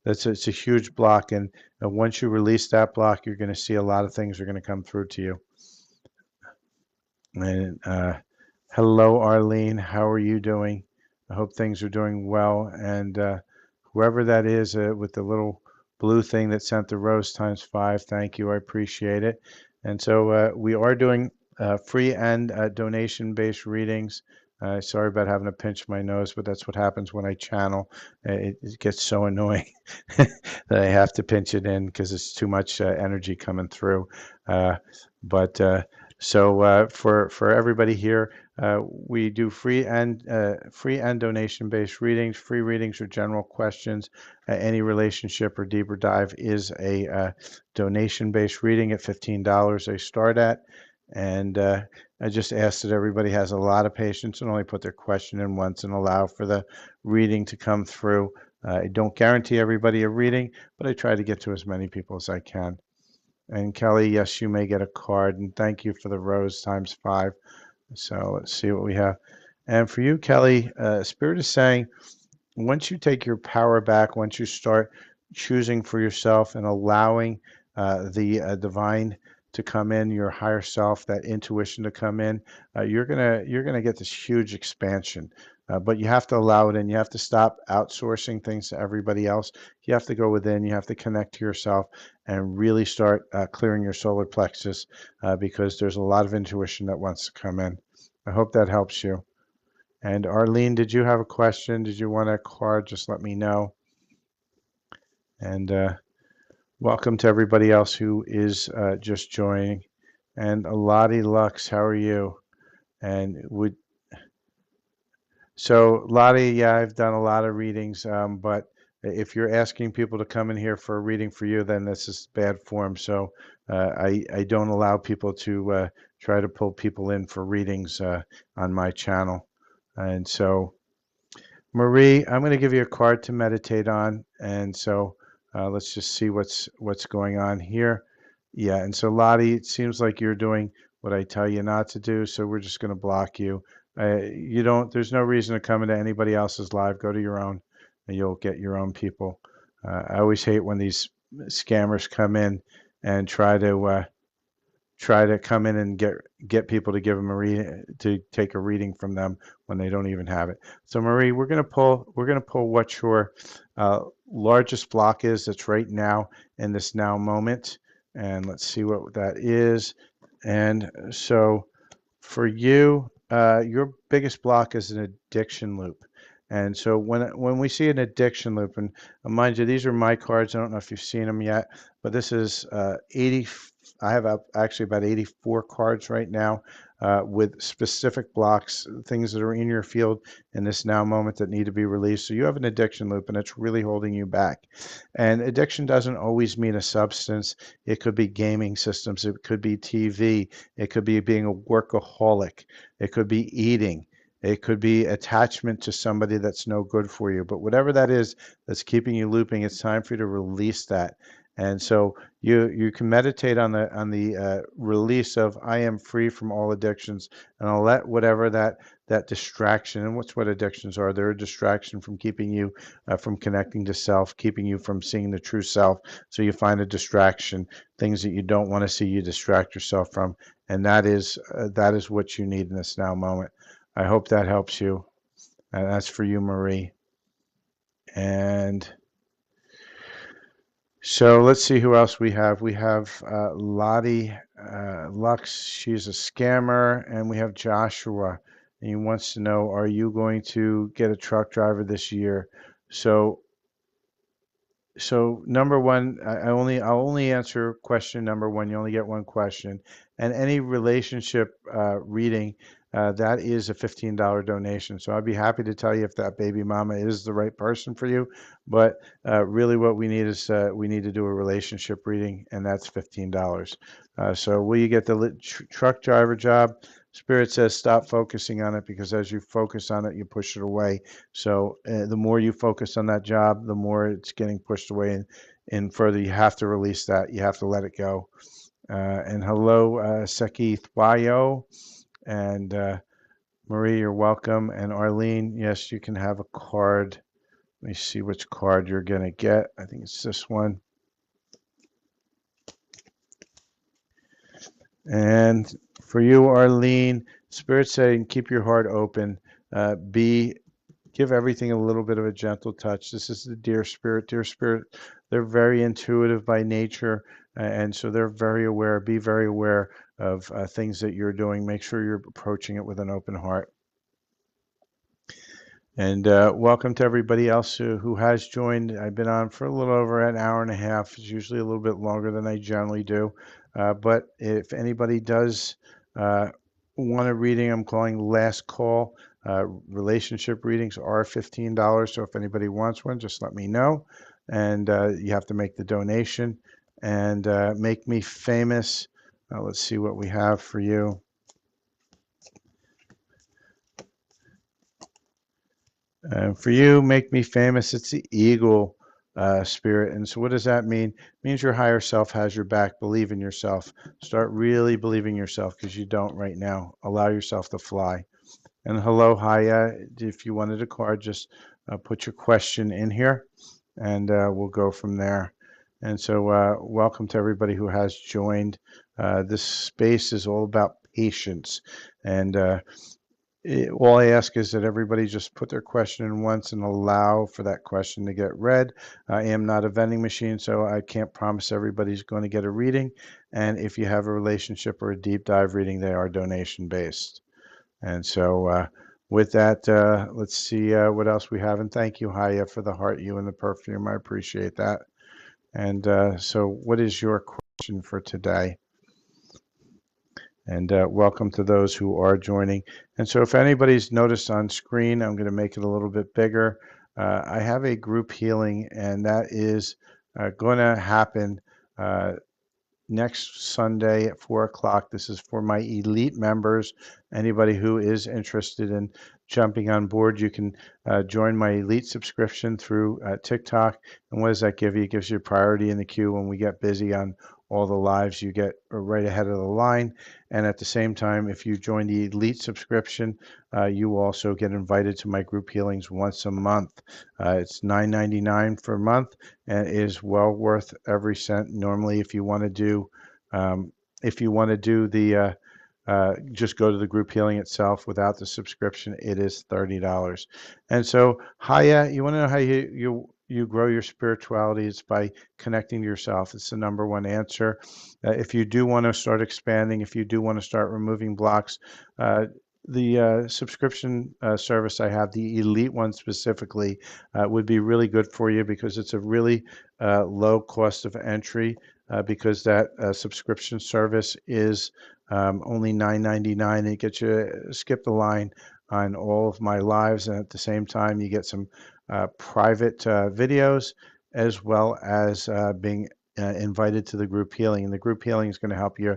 Speaker 1: It's a huge block, and once you release that block, you're going to see a lot of things are going to come through to you. And hello, Arlene. How are you doing? I hope things are doing well. And whoever that is with the little blue thing that sent the rose times 5, thank you. I appreciate it. And so we are doing free and donation-based readings. Sorry about having to pinch my nose, but that's what happens when I channel. It gets so annoying that I have to pinch it in because it's too much energy coming through. But so for everybody here, we do free and donation-based readings. Free readings are general questions. Any relationship or deeper dive is a donation-based reading at $15 they start at. And I just ask that everybody has a lot of patience and only put their question in once and allow for the reading to come through. I don't guarantee everybody a reading, but I try to get to as many people as I can. And Kelly, yes, you may get a card. And thank you for the rose times 5. So let's see what we have. And for you, Kelly, Spirit is saying, once you take your power back, once you start choosing for yourself and allowing the divine to come in, your higher self, that intuition to come in, you're gonna get this huge expansion. But you have to allow it in. You have to stop outsourcing things to everybody else. You have to go within. You have to connect to yourself and really start clearing your solar plexus because there's a lot of intuition that wants to come in. I hope that helps you. And Arlene, did you have a question? Did you want a card? Just let me know. And welcome to everybody else who is just joining. And Lottie Lux, how are you? And Lottie, yeah, I've done a lot of readings, but if you're asking people to come in here for a reading for you, then this is bad form. So I don't allow people to try to pull people in for readings on my channel. And so Marie, I'm going to give you a card to meditate on, and so let's just see what's going on here. Yeah, and so Lottie, it seems like you're doing what I tell you not to do, so we're just going to block you. You don't. There's no reason to come into anybody else's live. Go to your own, and you'll get your own people. I always hate when these scammers come in and try to come in and get people to give them a reading, to take a reading from them when they don't even have it. So Marie, we're gonna pull what your largest block is that's right now in this now moment, and let's see what that is. And so for you, your biggest block is an addiction loop. And so when we see an addiction loop, and mind you, these are my cards. I don't know if you've seen them yet, but this is 80. I have actually about 84 cards right now with specific blocks, things that are in your field in this now moment that need to be released. So you have an addiction loop, and it's really holding you back. And addiction doesn't always mean a substance. It could be gaming systems. It could be TV. It could be being a workaholic. It could be eating. It could be attachment to somebody that's no good for you. But whatever that is that's keeping you looping, it's time for you to release that. And so you can meditate on the release of I am free from all addictions, and I'll let whatever that distraction, and what addictions are. They're a distraction from keeping you from connecting to self, keeping you from seeing the true self. So you find a distraction, things that you don't want to see, you distract yourself from, and that is what you need in this now moment. I hope that helps you. And that's for you, Marie. And so let's see who else we have. We have Lottie Lux. She's a scammer. And we have Joshua. And he wants to know, are you going to get a truck driver this year? So number one, I'll only answer question number one. You only get one question, and any relationship reading that is a $15 donation. So I'd be happy to tell you if that baby mama is the right person for you. But really, what we need is we need to do a relationship reading, and that's $15. So will you get the truck driver job? Spirit says stop focusing on it, because as you focus on it, you push it away. So the more you focus on that job, the more it's getting pushed away and further. You have to release that. You have to let it go. And hello, Seki Thwayo. And Marie, you're welcome. And Arlene, yes, you can have a card. Let me see which card you're going to get. I think it's this one. And for you, Arlene, Spirit saying keep your heart open. Give everything a little bit of a gentle touch. This is the dear spirit. Dear spirit, they're very intuitive by nature, and so they're very aware. Be very aware of things that you're doing. Make sure you're approaching it with an open heart. And welcome to everybody else who has joined. I've been on for a little over an hour and a half. It's usually a little bit longer than I generally do. But if anybody does want a reading, I'm calling last call. Relationship readings are $15. So if anybody wants one, just let me know. And you have to make the donation. And make me famous. Let's see what we have for you. For you, make me famous. It's the eagle spirit. And so what does that mean? It means your higher self has your back. Believe in yourself. Start really believing yourself, because you don't right now. Allow yourself to fly. And hello, Haya. If you wanted a card, just put your question in here. and we'll go from there. And so, welcome to everybody who has joined. This space is all about patience, and all I ask is that everybody just put their question in once and allow for that question to get read. I am not a vending machine, so I can't promise everybody's going to get a reading. And if you have a relationship or a deep dive reading, they are donation based. And so, with that, let's see what else we have. And thank you, Haya, for the heart, you and the perfume. I appreciate that. And so, what is your question for today? And welcome to those who are joining. And so if anybody's noticed on screen, I'm going to make it a little bit bigger. I have a group healing, and that is going to happen next Sunday at 4 o'clock. This is for my elite members. Anybody who is interested in jumping on board, you can join my elite subscription through TikTok. And what does that give you? It gives you priority in the queue. When we get busy on all the lives, you get right ahead of the line. And at the same time, if you join the elite subscription, you also get invited to my group healings once a month. It's $9.99 for a month, and it is well worth every cent. Normally, if you want to do the just go to the group healing itself without the subscription, it is $30. And so, Haya, you want to know how you grow your spirituality? It's by connecting to yourself. It's the number one answer. If you do want to start expanding, if you do want to start removing blocks, the subscription service I have, the elite one specifically, would be really good for you because it's a really low cost of entry because that subscription service is only $9.99. It gets you skip the line on all of my lives, and at the same time, you get some private videos as well as being invited to the group healing. And the group healing is going to help you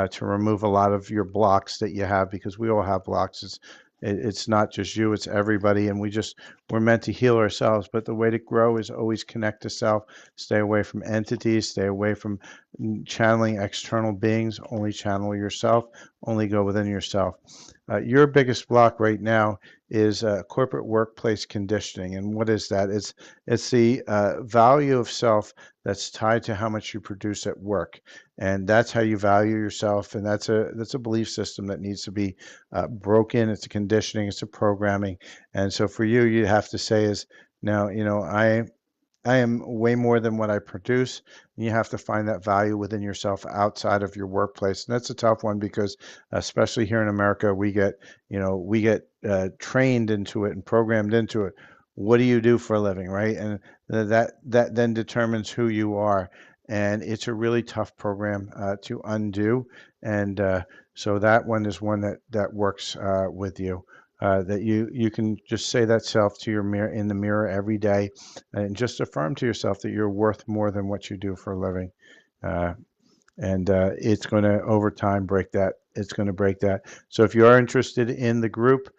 Speaker 1: to remove a lot of your blocks that you have, because we all have blocks. It's not just you, it's everybody, and we're meant to heal ourselves. But the way to grow is always connect to self, stay away from entities, stay away from channeling external beings, only channel yourself, only go within yourself. Your biggest block right now is corporate workplace conditioning. And what is that? It's the value of self that's tied to how much you produce at work, and that's how you value yourself. And that's a belief system that needs to be broken. It's a conditioning. It's a programming. And so for you, you have to say is, now, I am way more than what I produce. And you have to find that value within yourself outside of your workplace. And that's a tough one because, especially here in America, we get trained into it and programmed into it. What do you do for a living, right? And that then determines who you are. And it's a really tough program to undo. And so that one is one that works with you. That you can just say that self to your mirror in the mirror every day, and just affirm to yourself that you're worth more than what you do for a living. And it's going to, over time, break that. It's going to break that. So if you are interested in the group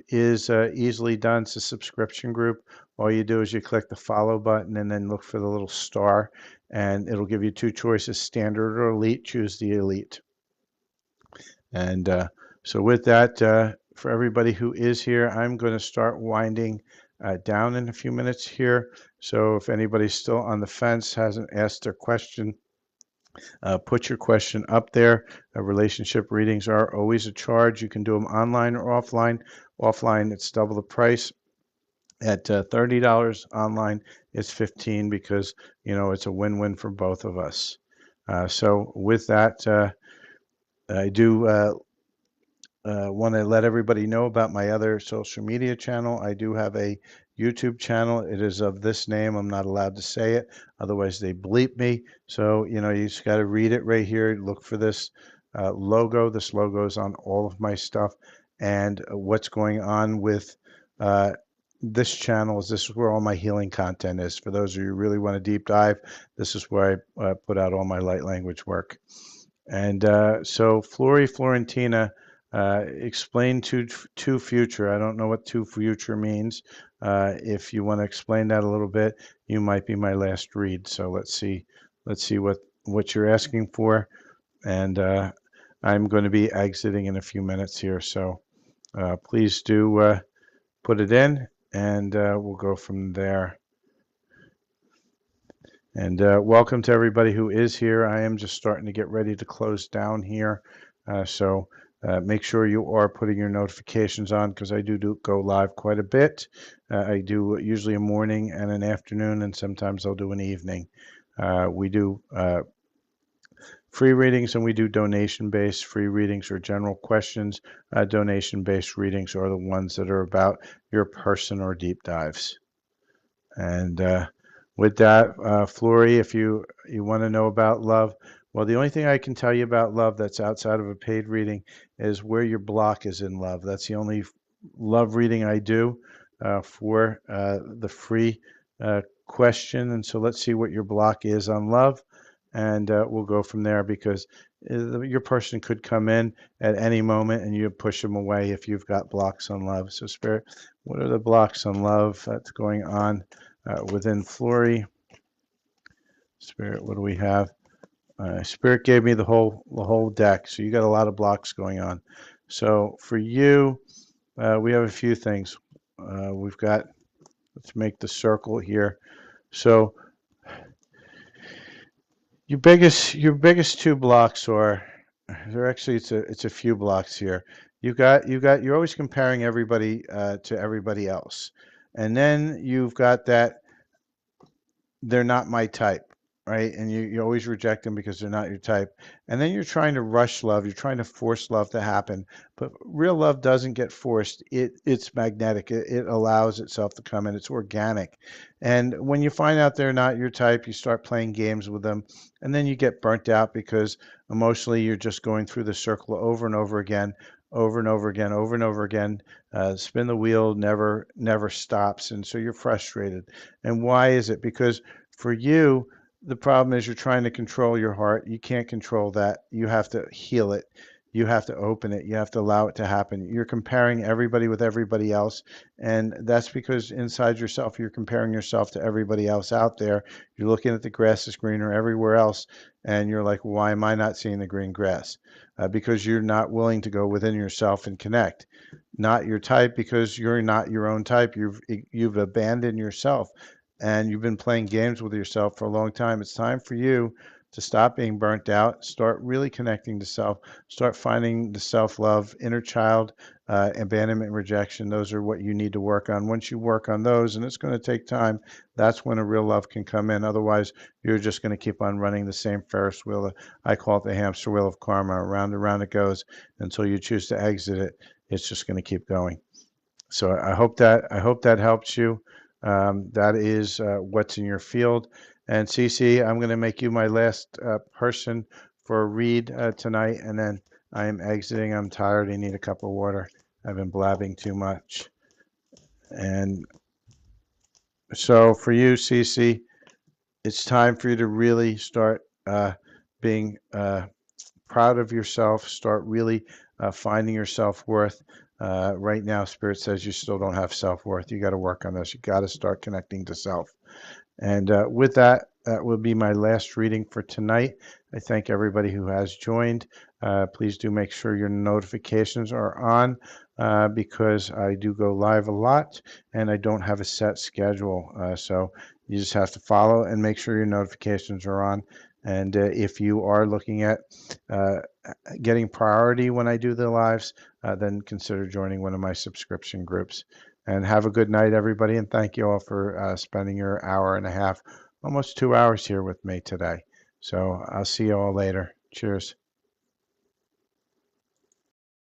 Speaker 1: is easily done. It's a subscription group. All you do is you click the follow button and then look for the little star, and it'll give you two choices, standard or elite. Choose the elite. And so with that, for everybody who is here, I'm going to start winding down in a few minutes here. So if anybody's still on the fence, hasn't asked their question, put your question up there. Relationship readings are always a charge. You can do them online or offline. Offline, it's double the price. At $30 online, it's $15 because, it's a win-win for both of us. So with that, I do want to let everybody know about my other social media channel. I do have a YouTube channel. It is of this name. I'm not allowed to say it, otherwise they bleep me. So, you just got to read it right here. Look for this logo. This logo is on all of my stuff. And what's going on with this channel is this is where all my healing content is. For those of you who really want to deep dive, this is where I put out all my light language work. And so Florentina, explain to future. I don't know what to future means. If you want to explain that a little bit, you might be my last read. So let's see what you're asking for. And I'm going to be exiting in a few minutes here. So please do put it in, and we'll go from there. And welcome to everybody who is here. I am just starting to get ready to close down here. So make sure you are putting your notifications on because I do go live quite a bit. I do usually a morning and an afternoon, and sometimes I'll do an evening. We do free readings and we do donation-based free readings or general questions. Donation-based readings are the ones that are about your person or deep dives. And with that, Flory, if you want to know about love, well, the only thing I can tell you about love that's outside of a paid reading is where your block is in love. That's the only love reading I do for the free question. And so let's see what your block is on love, and we'll go from there because your person could come in at any moment and you push them away if you've got blocks on love. So, Spirit, what are the blocks on love that's going on within Flory? Spirit, what do we have? Spirit gave me the whole deck, so you got a lot of blocks going on. So for you, we have a few things. We've got, let's make the circle here. So your biggest two blocks are, they're actually, it's a few blocks here. You're always comparing everybody to everybody else, and then you've got that they're not my type, right? And you always reject them because they're not your type. And then you're trying to rush love, you're trying to force love to happen. But real love doesn't get forced. It's magnetic. It allows itself to come in. It's organic. And when you find out they're not your type, you start playing games with them. And then you get burnt out because emotionally you're just going through the circle over and over again, over and over again, over and over again. Spin the wheel never stops. And so you're frustrated. And why is it? Because for you, the problem is you're trying to control your heart. You can't control that. You have to heal it. You have to open it. You have to allow it to happen. You're comparing everybody with everybody else. And that's because inside yourself, you're comparing yourself to everybody else out there. You're looking at the grass is greener everywhere else. And you're like, why am I not seeing the green grass? Because you're not willing to go within yourself and connect. Not your type because you're not your own type. You've abandoned yourself and you've been playing games with yourself for a long time. It's time for you to stop being burnt out, start really connecting to self, start finding the self-love, inner child, abandonment, rejection. Those are what you need to work on. Once you work on those, and it's going to take time, that's when a real love can come in. Otherwise, you're just going to keep on running the same Ferris wheel. I call it the hamster wheel of karma. Around and around it goes until you choose to exit it. It's just going to keep going. So I hope that helps you. That is what's in your field. And Cece, I'm going to make you my last person for a read tonight, and then I am exiting. I'm tired. I need a cup of water. I've been blabbing too much. And so for you, Cece, it's time for you to really start being proud of yourself. Start really finding your self-worth. Right now, Spirit says you still don't have self-worth. You got to work on this. You got to start connecting to self. And with that, that will be my last reading for tonight. I thank everybody who has joined. Please do make sure your notifications are on because I do go live a lot and I don't have a set schedule. So you just have to follow and make sure your notifications are on. And if you are looking at uh, getting priority when I do the lives, then consider joining one of my subscription groups. And have a good night, everybody. And thank you all for spending your hour and a half, almost 2 hours here with me today. So I'll see you all later. Cheers.